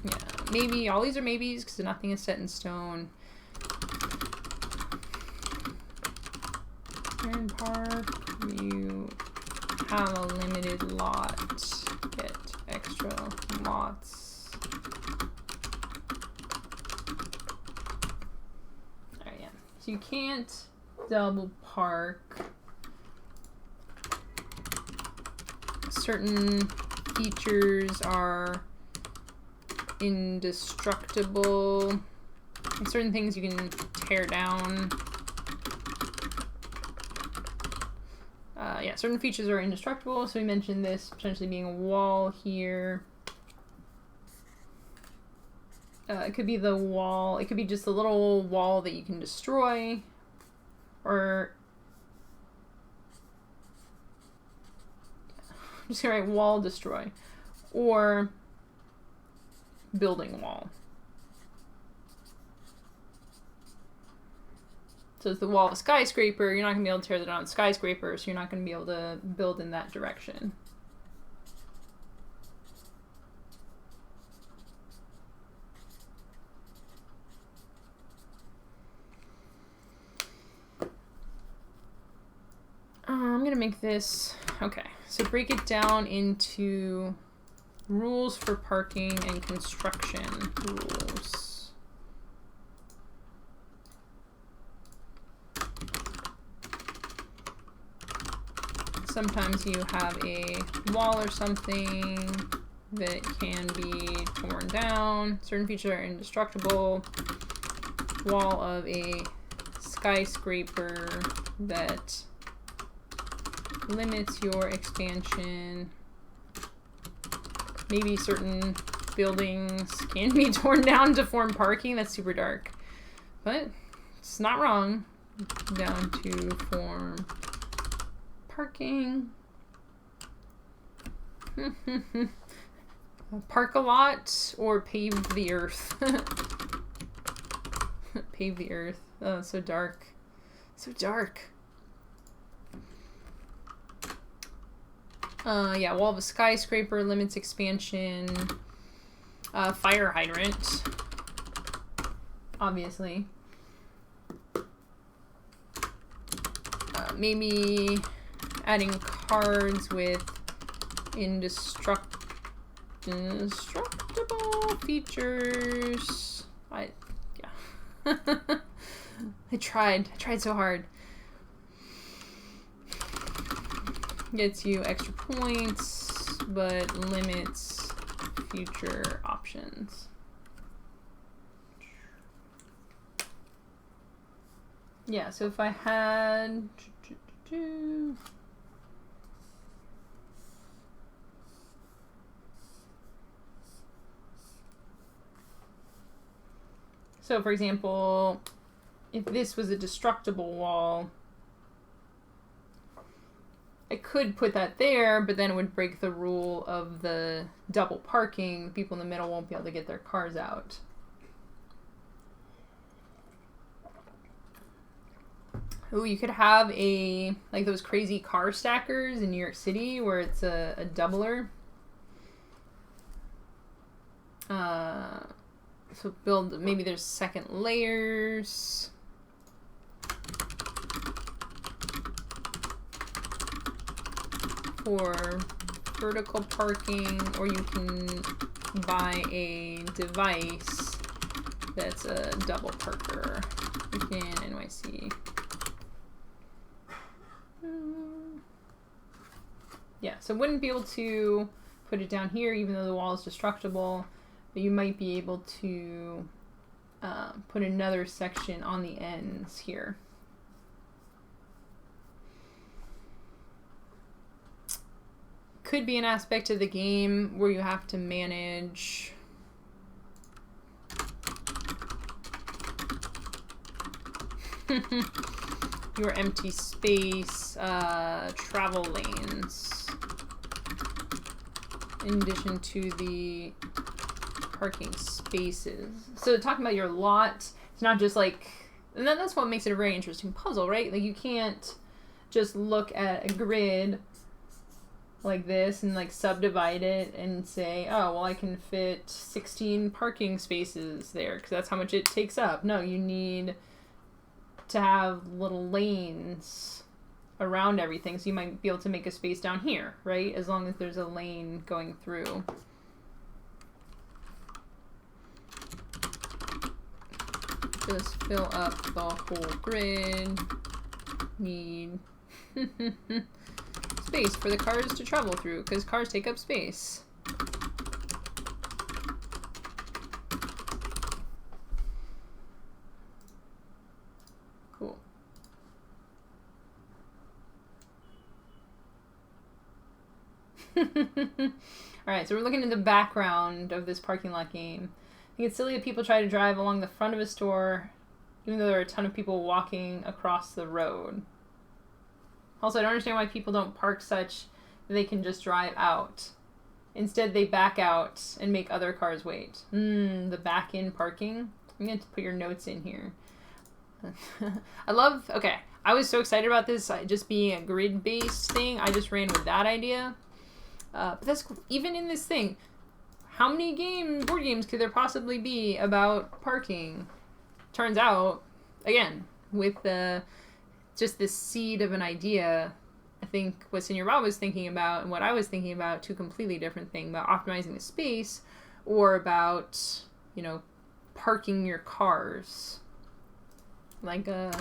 Yeah, maybe all these are maybes because nothing is set in stone. Barren Park, you have a limited lot, get extra lots. Alright, yeah. So you can't double park. Certain features are indestructible. And certain things you can tear down. Yeah, certain features are indestructible, so we mentioned this potentially being a wall here. It could be the wall, it could be just a little wall that you can destroy, or I'm just gonna write wall destroy, or building wall. So it's the wall of a skyscraper, you're not going to be able to tear down a skyscraper, so you're not going to be able to build in that direction. I'm going to make this, okay, so break it down into rules for parking and construction rules. Sometimes you have a wall or something that can be torn down. Certain features are indestructible. Wall of a skyscraper that limits your expansion. Maybe certain buildings can be torn down to form parking. That's super dark. But it's not wrong. Down to form parking. Park a lot or pave the earth. Pave the earth. Oh, it's so dark. So dark. Yeah, wall of a skyscraper limits expansion. Fire hydrant. Obviously. Maybe adding cards with indestructible features. Yeah. I tried so hard. Gets you extra points, but limits future options. Yeah, so if I had... So, for example, if this was a destructible wall, I could put that there, but then it would break the rule of the double parking. People in the middle won't be able to get their cars out. Ooh, you could have like those crazy car stackers in New York City where it's a doubler. So build, maybe there's second layers. For vertical parking, or you can buy a device that's a double parker within NYC. Yeah, so wouldn't be able to put it down here even though the wall is destructible, but you might be able to put another section on the ends here. Could be an aspect of the game where you have to manage Your empty space, travel lanes. In addition to the parking spaces. So talking about your lot, it's not just like, and then that's what makes it a very interesting puzzle, right? Like you can't just look at a grid like this and like subdivide it and say, oh, well, I can fit 16 parking spaces there because that's how much it takes up. No, you need to have little lanes around everything, so you might be able to make a space down here, right? As long as there's a lane going through. Just fill up the whole grid. Need space for the cars to travel through, because cars take up space. Cool. Alright, so we're looking at the background of this parking lot game. I think it's silly that people try to drive along the front of a store, even though there are a ton of people walking across the road. Also, I don't understand why people don't park such that they can just drive out. Instead, they back out and make other cars wait. The back-in parking. I'm going to put your notes in here. Okay, I was so excited about this just being a grid-based thing. I just ran with that idea. But that's even in this thing. How many board games could there possibly be about parking? Turns out, again, with just this seed of an idea, I think what Senior Rob was thinking about and what I was thinking about, two completely different things, about optimizing the space or about, you know, parking your cars. Like a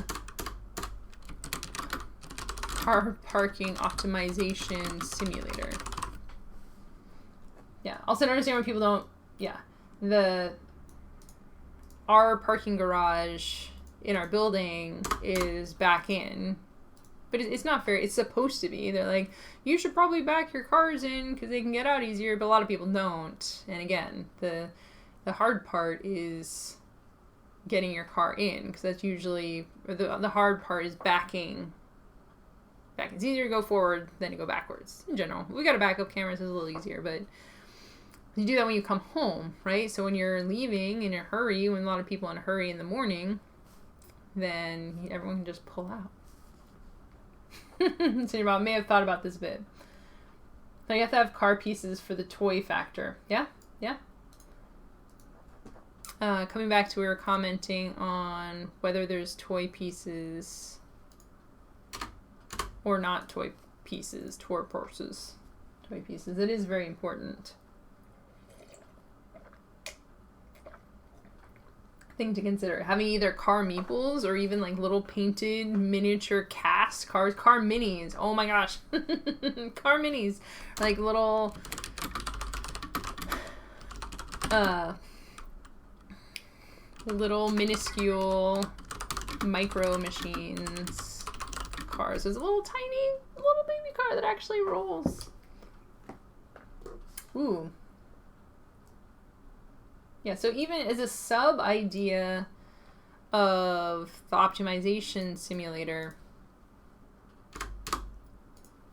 car parking optimization simulator. Yeah, also don't understand why people don't, our parking garage in our building is back in, but it's not fair. It's supposed to be. They're like, you should probably back your cars in because they can get out easier, but a lot of people don't. And again, the hard part is getting your car in, because that's usually, or the hard part is backing. It's easier to go forward than to go backwards in general. We got a backup camera, so it's a little easier, but you do that when you come home, right? So when you're leaving in a hurry, when a lot of people are in a hurry in the morning, then everyone can just pull out. So your mom may have thought about this a bit. Now you have to have car pieces for the toy factor. Yeah? Yeah? Coming back to, we were commenting on whether there's toy pieces or not toy pieces, toy pieces. It is very important thing to consider. Having either car meeples or even like little painted miniature cast cars, car minis. Oh my gosh. Car minis. Like little little minuscule micro machines cars. There's a little baby car that actually rolls. Ooh. Yeah, so even as a sub idea of the optimization simulator,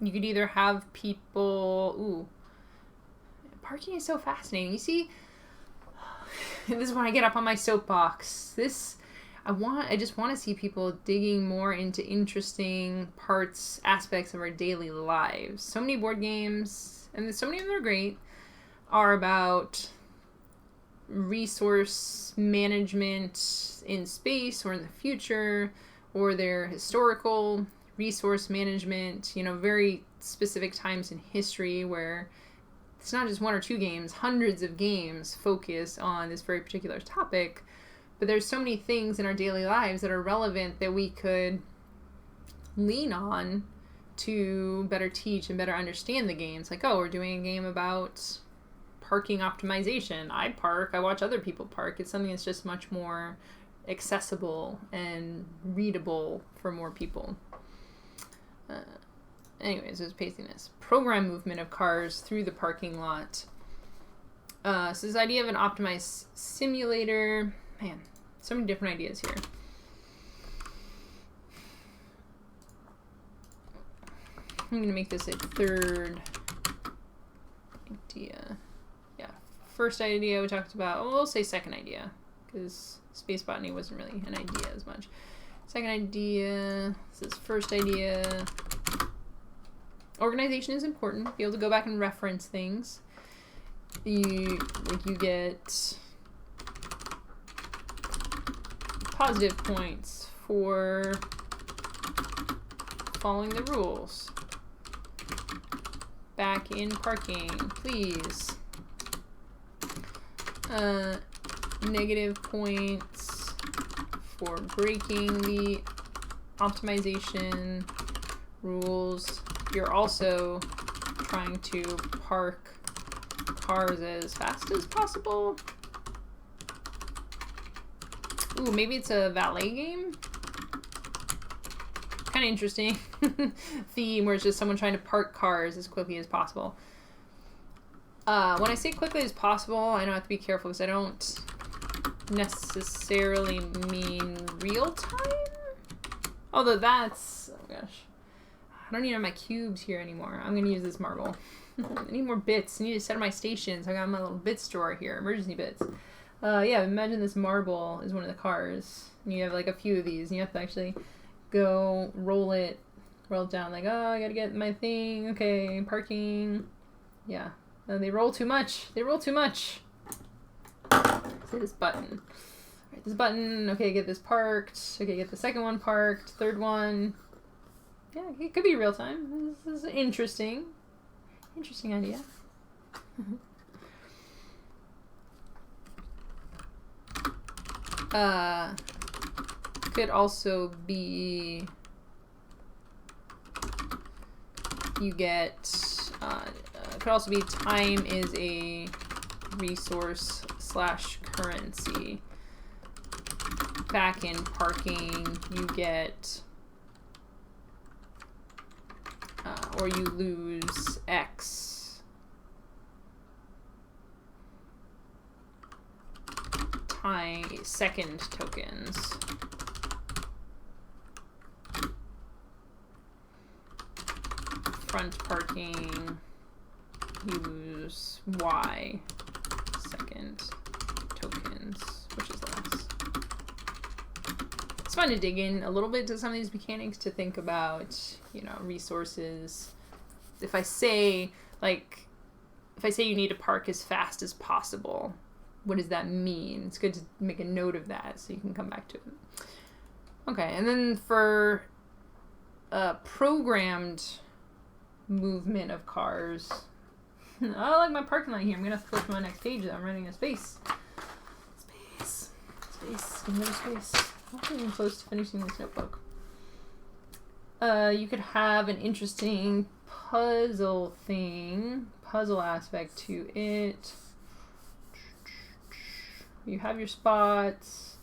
you could either have people, parking is so fascinating. You see, this is when I get up on my soapbox. I just want to see people digging more into interesting aspects of our daily lives. So many board games, and so many of them are great, are about resource management in space or in the future, or their historical resource management, very specific times in history where it's not just one or two games, hundreds of games focus on this very particular topic. But there's so many things in our daily lives that are relevant that we could lean on to better teach and better understand the games. Like, we're doing a game about parking optimization. I park, I watch other people park. It's something that's just much more accessible and readable for more people. Anyways, I was pasting this. Program movement of cars through the parking lot. So this idea of an optimized simulator. Man, so many different ideas here. I'm going to make this a third idea. Yeah, first idea we talked about. Well, we'll say second idea, because space botany wasn't really an idea as much. Second idea, this is first idea. Organization is important. Be able to go back and reference things. You get positive points for following the rules. Back in parking, please. Negative points for breaking the optimization rules. You're also trying to park cars as fast as possible. Ooh, maybe it's a valet game? Kind of interesting theme where it's just someone trying to park cars as quickly as possible. When I say quickly as possible, I know I have to be careful because I don't necessarily mean real time. Although that's, oh gosh, I don't even have my cubes here anymore. I'm gonna use this marble. I need more bits. I need to set up my stations. I got my little bit store here, emergency bits. Yeah, imagine this marble is one of the cars, and you have like a few of these, and you have to actually go roll it down. Like, oh, I gotta get my thing. Okay, parking. Yeah, they roll too much. They roll too much. Say this button. Right, this button. Okay, get this parked. Okay, get the second one parked. Third one. Yeah, it could be real time. This is interesting. Interesting idea. Could also be you get could also be time is a resource / currency. Back in parking, you get or you lose X time second tokens. Front parking, use Y second tokens, which is less. It's fun to dig in a little bit to some of these mechanics to think about, you know, resources. If I say you need to park as fast as possible, what does that mean? It's good to make a note of that so you can come back to it. Okay, and then for programmed movement of cars, I like my parking lot here. I'm gonna have to go to my next page though. I'm running out of space. Another space. I'm not even close to finishing this notebook. You could have an interesting puzzle aspect to it. You have your spots.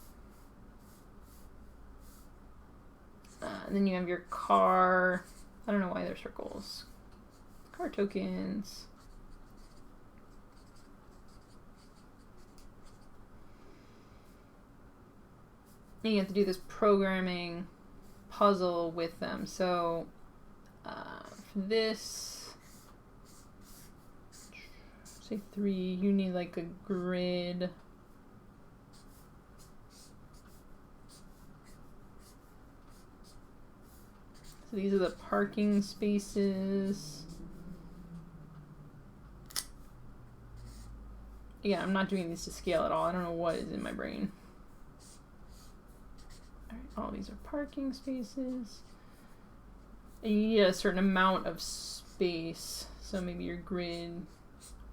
And then you have your car. I don't know why they're circles. Car tokens. And you have to do this programming puzzle with them. So for this, say 3, you need like a grid. So these are the parking spaces. Yeah, I'm not doing these to scale at all. I don't know what is in my brain. All these are parking spaces. And you need a certain amount of space. So maybe your grid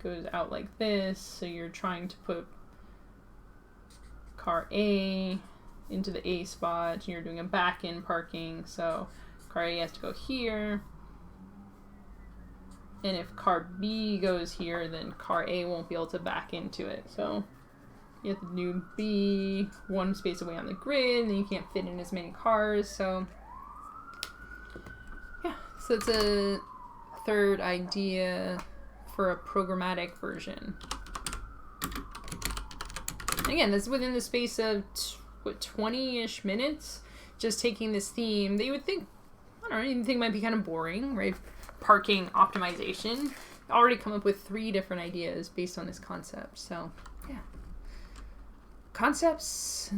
goes out like this. So you're trying to put car A into the A spot. And you're doing a back-in parking. So car A has to go here. And if car B goes here, then car A won't be able to back into it. So you have to do B one space away on the grid, and you can't fit in as many cars. So yeah, so it's a third idea for a programmatic version. And again, that's within the space of 20-ish minutes. Just taking this theme that you would think, I don't know, you think might be kind of boring, right? parking optimization. Already come up with 3 different ideas based on this concept. So, yeah. Concepts,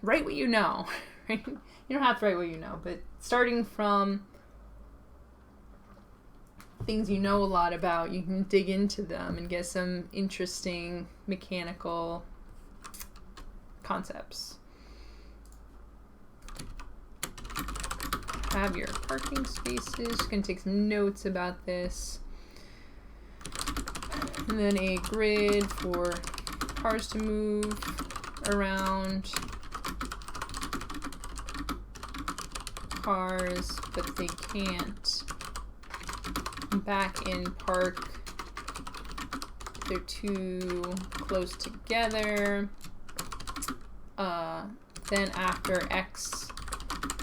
write what you know, right? You don't have to write what you know, but starting from things you know a lot about, you can dig into them and get some interesting mechanical concepts. Have your parking spaces. Just gonna take some notes about this. And then a grid for cars to move around. Cars, but they can't back in park. They're too close together. Then after X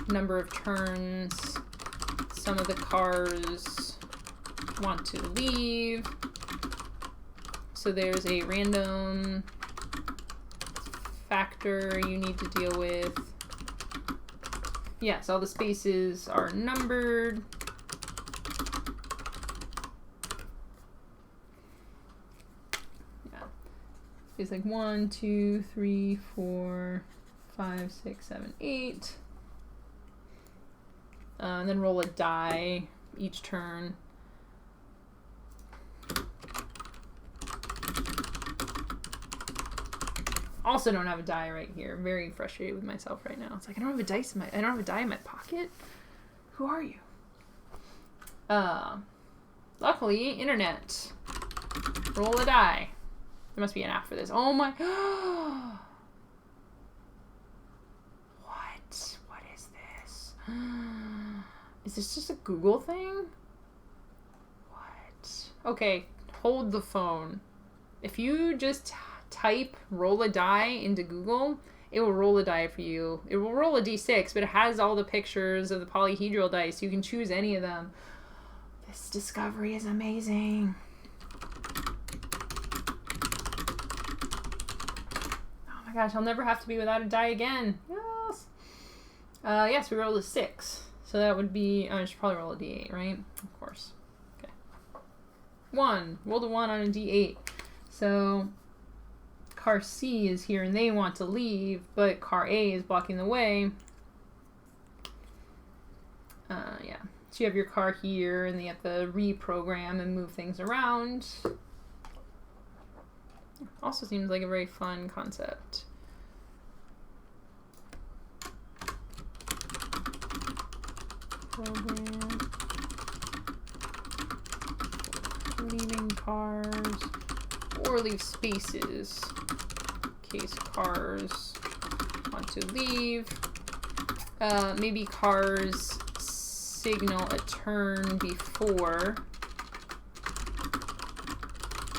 number of turns, some of the cars want to leave. So there's a random factor you need to deal with. Yes, all the spaces are numbered. Yeah. It's like 1, 2, 3, 4, 5, 6, 7, 8. And then roll a die each turn. Also don't have a die right here. Very frustrated with myself right now. It's like I don't have a die in my pocket. Who are you? Luckily, internet. Roll a die. There must be an app for this. Oh my. What is this? Is this just a Google thing? What? Okay, hold the phone. If you just type roll a die into Google, it will roll a die for you. It will roll a d6, but it has all the pictures of the polyhedral dice. You can choose any of them. This discovery is amazing. Oh my gosh, I'll never have to be without a die again. Yes. Yes, we rolled a 6. So that would be, I should probably roll a d8, right? Of course. Okay. 1. Rolled a 1 on a d8. So car C is here and they want to leave, but car A is blocking the way. Yeah. So you have your car here and they have to reprogram and move things around. Also seems like a very fun concept. Program. Leaving cars. Or leave spaces in case cars want to leave. Maybe cars signal a turn before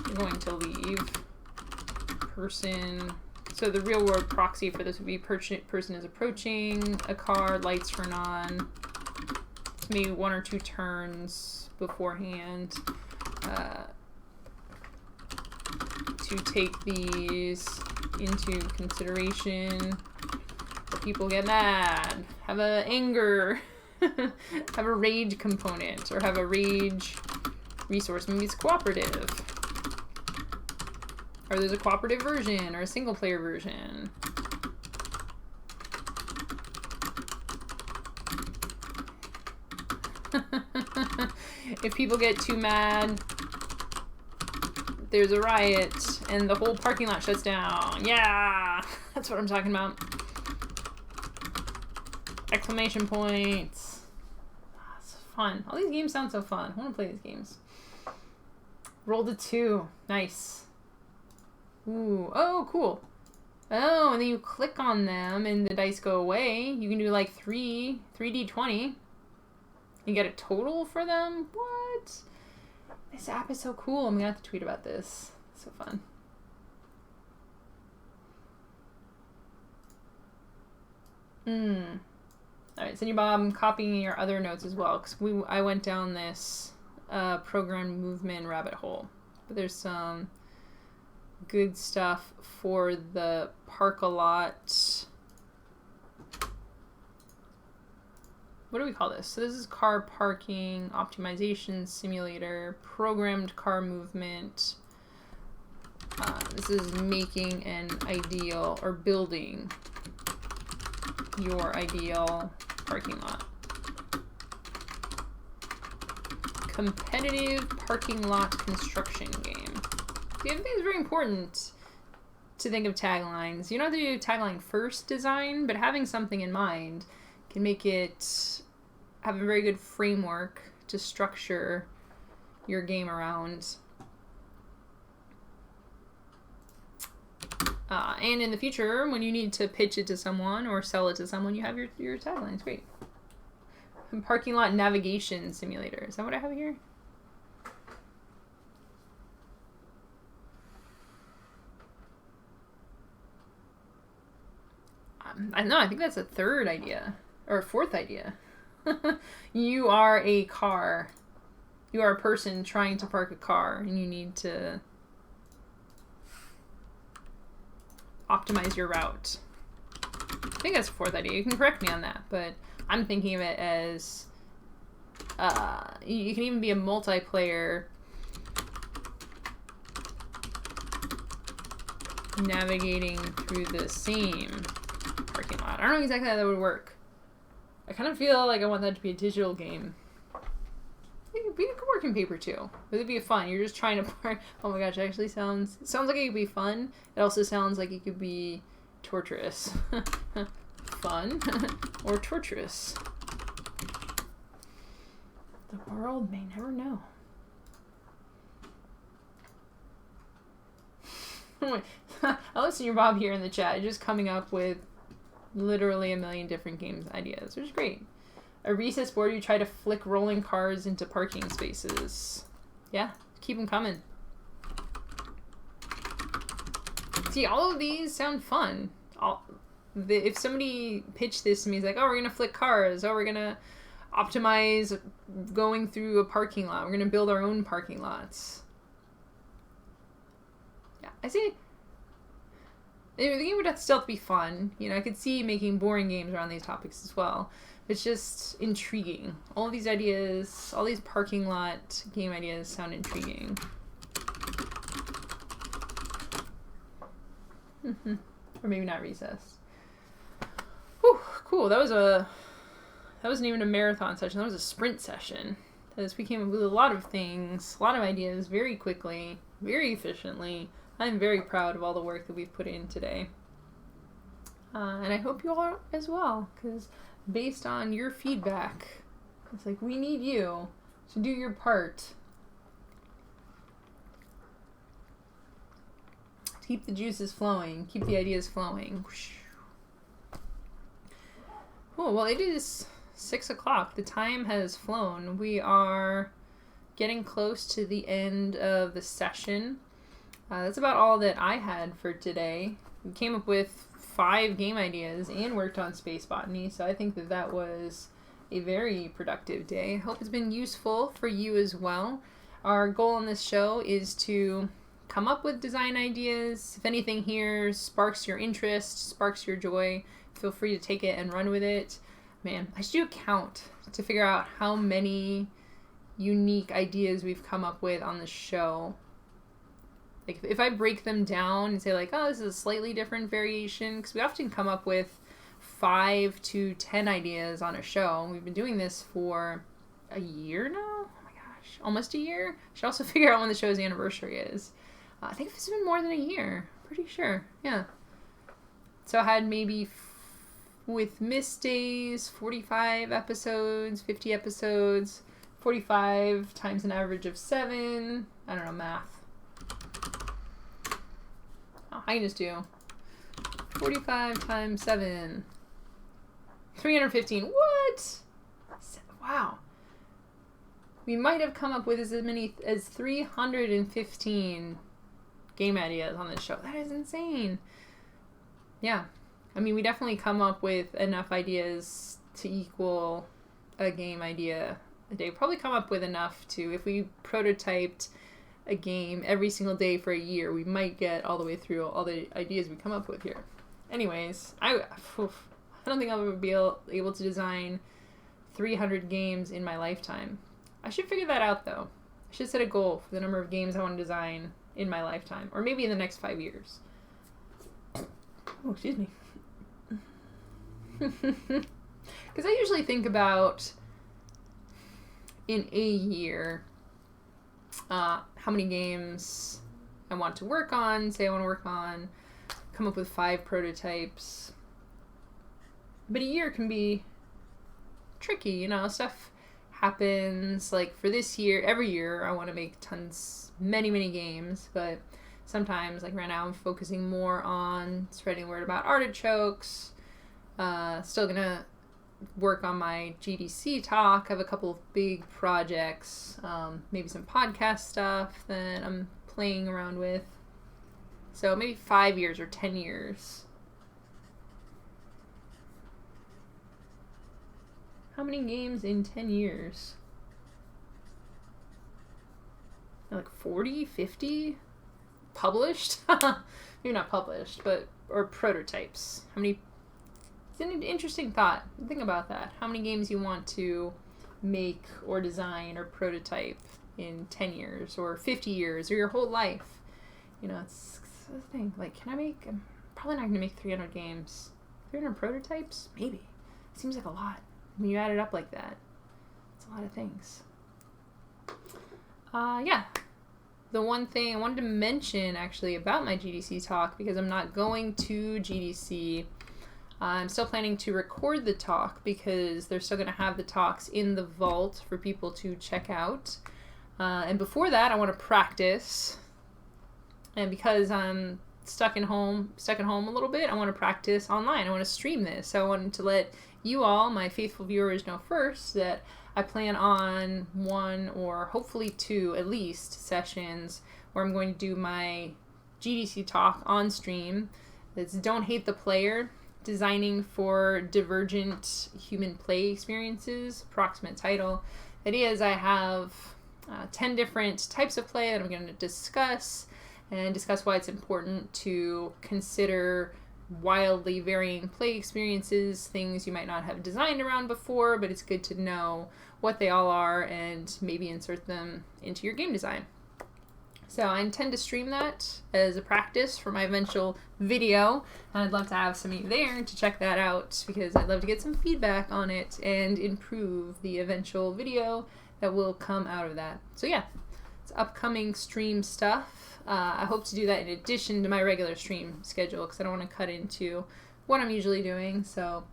you're going to leave. Person. So the real world proxy for this would be person is approaching a car, lights turn on. Maybe 1 or 2 turns beforehand. To take these into consideration. People get mad, have a anger, have a rage component, or have a rage resource. Maybe it's cooperative. Or there's a cooperative version or a single player version. If people get too mad, there's a riot and the whole parking lot shuts down. Yeah, that's what I'm talking about. Exclamation points. It's fun. All these games sound so fun. I want to play these games. Rolled a 2. Nice. Ooh. Oh, cool. Oh, and then you click on them and the dice go away. You can do like 3d20. You get a total for them? What? This app is so cool. I'm gonna have to tweet about this. It's so fun. Alright, Cindy Bob, I'm copying your other notes as well, because I went down this program movement rabbit hole. But there's some good stuff for the Park-A-Lot what do we call this? So this is car parking, optimization simulator, programmed car movement. This is making an ideal, or building your ideal parking lot. Competitive parking lot construction game. See, I think it's very important to think of taglines. You don't have to do tagline first design, but having something in mind can make it have a very good framework to structure your game around. And in the future, when you need to pitch it to someone or sell it to someone, you have your taglines. Great. Parking lot navigation simulator. Is that what I have here? I think that's a third idea. Or a fourth idea. You are a car. You are a person trying to park a car, and you need to optimize your route. I think that's the fourth idea. You can correct me on that, but I'm thinking of it as you can even be a multiplayer navigating through the same parking lot. I don't know exactly how that would work. I kind of feel like I want that to be a digital game. It could work in paper too. But it'd be fun. You're just trying to park. Oh my gosh, it actually sounds like it could be fun. It also sounds like it could be torturous. Fun or torturous. The world may never know. I listen to your Bob here in the chat, just coming up with literally a million different games ideas, which is great. A recess board, you try to flick rolling cars into parking spaces. Yeah, keep them coming. See, all of these sound fun. If somebody pitched this to me, it's like, oh, we're going to flick cars. Oh, we're going to optimize going through a parking lot. We're going to build our own parking lots. Yeah, I see. The game would still have to be fun. You know, I could see making boring games around these topics as well. It's just intriguing. All of these ideas, all these parking lot game ideas sound intriguing. Or maybe not recess. Whew, cool. That wasn't even a marathon session. That was a sprint session. Because we came up with a lot of things, a lot of ideas very quickly, very efficiently. I'm very proud of all the work that we've put in today. And I hope you all are as well, because based on your feedback, it's like we need you to do your part. To keep the juices flowing, keep the ideas flowing. Oh, well, it is 6 o'clock. The time has flown. We are getting close to the end of the session. That's about all that I had for today. We came up with 5 game ideas and worked on space botany, so I think that was a very productive day. I hope it's been useful for you as well. Our goal on this show is to come up with design ideas. If anything here sparks your interest, sparks your joy, feel free to take it and run with it. Man, I should do a count to figure out how many unique ideas we've come up with on the show. Like, if I break them down and say, like, oh, this is a slightly different variation, because we often come up with 5 to 10 ideas on a show. We've been doing this for a year now? Oh my gosh, almost a year? Should also figure out when the show's anniversary is. I think it's been more than a year. Pretty sure, yeah. So I had maybe, with missed days, 45 episodes, 50 episodes, 45 times an average of 7. I don't know, math. I can just do 45 times 7. 315. What? Wow. We might have come up with as many as 315 game ideas on this show. That is insane. Yeah. I mean, we definitely come up with enough ideas to equal a game idea a day. Probably come up with enough to, if we prototyped a game every single day for a year, we might get all the way through all the ideas we come up with here. Anyways, I don't think I'll ever be able to design 300 games in my lifetime. I should figure that out, though. I should set a goal for the number of games I want to design in my lifetime, or maybe in the next 5 years. Oh, excuse me. Because I usually think about, in a year, how many games I want to work on. Say I want to work on, come up with 5 prototypes. But a year can be tricky, you know, stuff happens. Like for this year, every year I want to make many games, but sometimes, like right now, I'm focusing more on spreading word about Artichokes. Still gonna work on my GDC talk. I have a couple of big projects, maybe some podcast stuff that I'm playing around with. So maybe 5 years or 10 years. How many games in 10 years? Like 40, 50 published? Maybe not published, but, or prototypes. How many? It's an interesting thought. Think about that. How many games you want to make or design or prototype in 10 years or 50 years or your whole life. You know, it's the thing. Like, I'm probably not going to make 300 games. 300 prototypes? Maybe. It seems like a lot. When you add it up like that, it's a lot of things. Yeah. The one thing I wanted to mention, actually, about my GDC talk, because I'm not going to GDC, I'm still planning to record the talk because they're still going to have the talks in the vault for people to check out. And before that, I want to practice. And because I'm stuck at home a little bit, I want to practice online. I want to stream this. So I wanted to let you all, my faithful viewers, know first that I plan on 1 or hopefully 2 at least sessions where I'm going to do my GDC talk on stream. It's Don't Hate the Player, Designing for Divergent Human Play Experiences, approximate title. The idea is I have 10 different types of play that I'm going to discuss why it's important to consider wildly varying play experiences, things you might not have designed around before, but it's good to know what they all are and maybe insert them into your game design. So I intend to stream that as a practice for my eventual video, and I'd love to have some of you there to check that out because I'd love to get some feedback on it and improve the eventual video that will come out of that. So yeah, it's upcoming stream stuff. I hope to do that in addition to my regular stream schedule because I don't want to cut into what I'm usually doing. So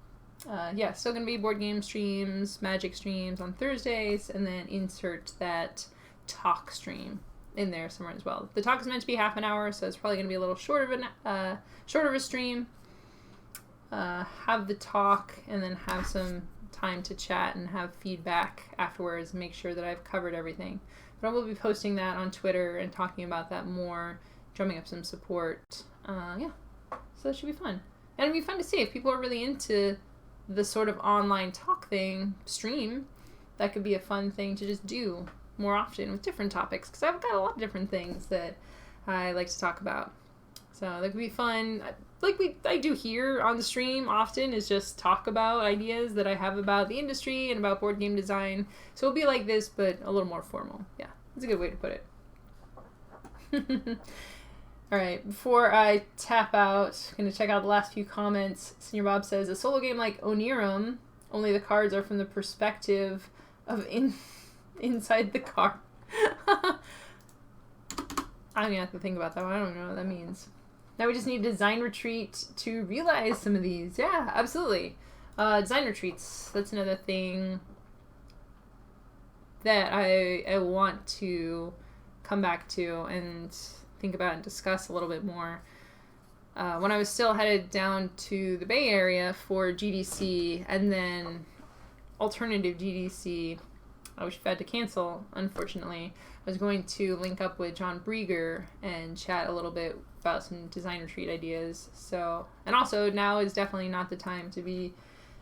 yeah, still going to be board game streams, Magic streams on Thursdays, and then insert that talk stream in there somewhere as well. The talk is meant to be half an hour, so it's probably going to be a little shorter of a stream. Have the talk and then have some time to chat and have feedback afterwards and make sure that I've covered everything. But I will be posting that on Twitter and talking about that more, drumming up some support. Yeah, so that should be fun. And it'll be fun to see if people are really into the sort of online talk thing, stream. That could be a fun thing to just do more often with different topics, because I've got a lot of different things that I like to talk about. So that could be fun. Like I do here on the stream often is just talk about ideas that I have about the industry and about board game design. So it'll be like this, but a little more formal. Yeah, that's a good way to put it. All right, before I tap out, I'm going to check out the last few comments. Senior Bob says, a solo game like Onirum, only the cards are from the perspective of inside the card. I'm going to have to think about that one. I don't know what that means. Now we just need Design Retreat to realize some of these. Yeah, absolutely. Design retreats, that's another thing that I want to come back to and think about and discuss a little bit more. When I was still headed down to the Bay Area for GDC and then alternative GDC, which I've had to cancel, unfortunately, I was going to link up with John Brieger and chat a little bit about some design retreat ideas. So, and also now is definitely not the time to be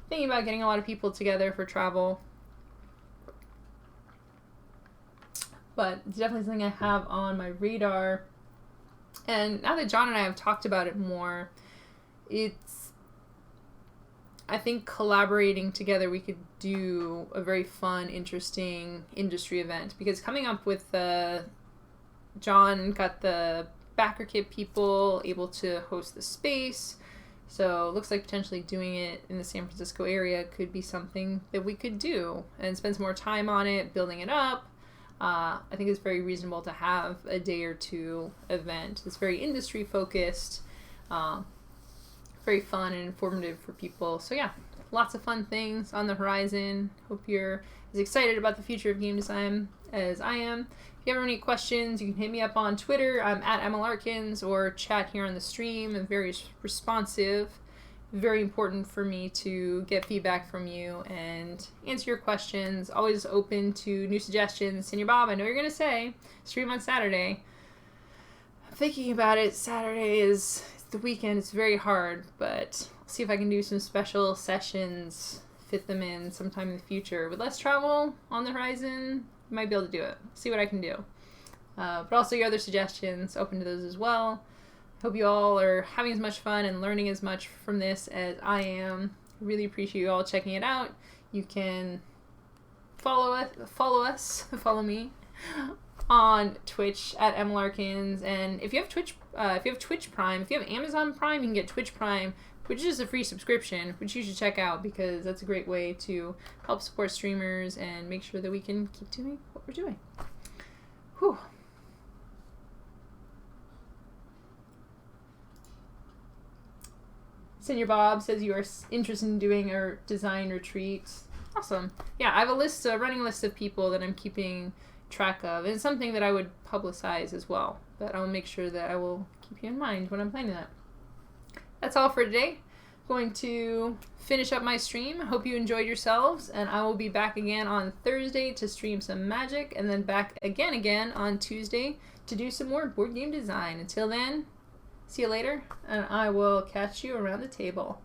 thinking about getting a lot of people together for travel. But it's definitely something I have on my radar. And now that John and I have talked about it more, I think collaborating together, we could do a very fun, interesting industry event. Because coming up with John got the backer kit people able to host the space. So it looks like potentially doing it in the San Francisco area could be something that we could do and spend some more time on it, building it up. I think it's very reasonable to have a day or two event. It's very industry focused, very fun and informative for people. So yeah, lots of fun things on the horizon. Hope you're as excited about the future of game design as I am. If you have any questions, you can hit me up on Twitter. I'm at MLArkins, or chat here on the stream. I'm very responsive. Very important for me to get feedback from you and answer your questions. Always open to new suggestions. Senior Bob, I know you're going to say stream on Saturday. I'm thinking about it. Saturday is the weekend. It's very hard, but I'll see if I can do some special sessions, fit them in sometime in the future. With less travel on the horizon, I might be able to do it. See what I can do. But also your other suggestions, open to those as well. Hope you all are having as much fun and learning as much from this as I am. Really appreciate you all checking it out. You can follow me on Twitch at MLArkins. And if you have Twitch Prime, if you have Amazon Prime, you can get Twitch Prime, which is a free subscription, which you should check out because that's a great way to help support streamers and make sure that we can keep doing what we're doing. Whew. Senior Bob says you are interested in doing a design retreat. Awesome. Yeah, I have a running list of people that I'm keeping track of. And it's something that I would publicize as well. But I'll make sure that I will keep you in mind when I'm planning that. That's all for today. I'm going to finish up my stream. I hope you enjoyed yourselves. And I will be back again on Thursday to stream some Magic. And then back again on Tuesday to do some more board game design. Until then, see you later, and I will catch you around the table.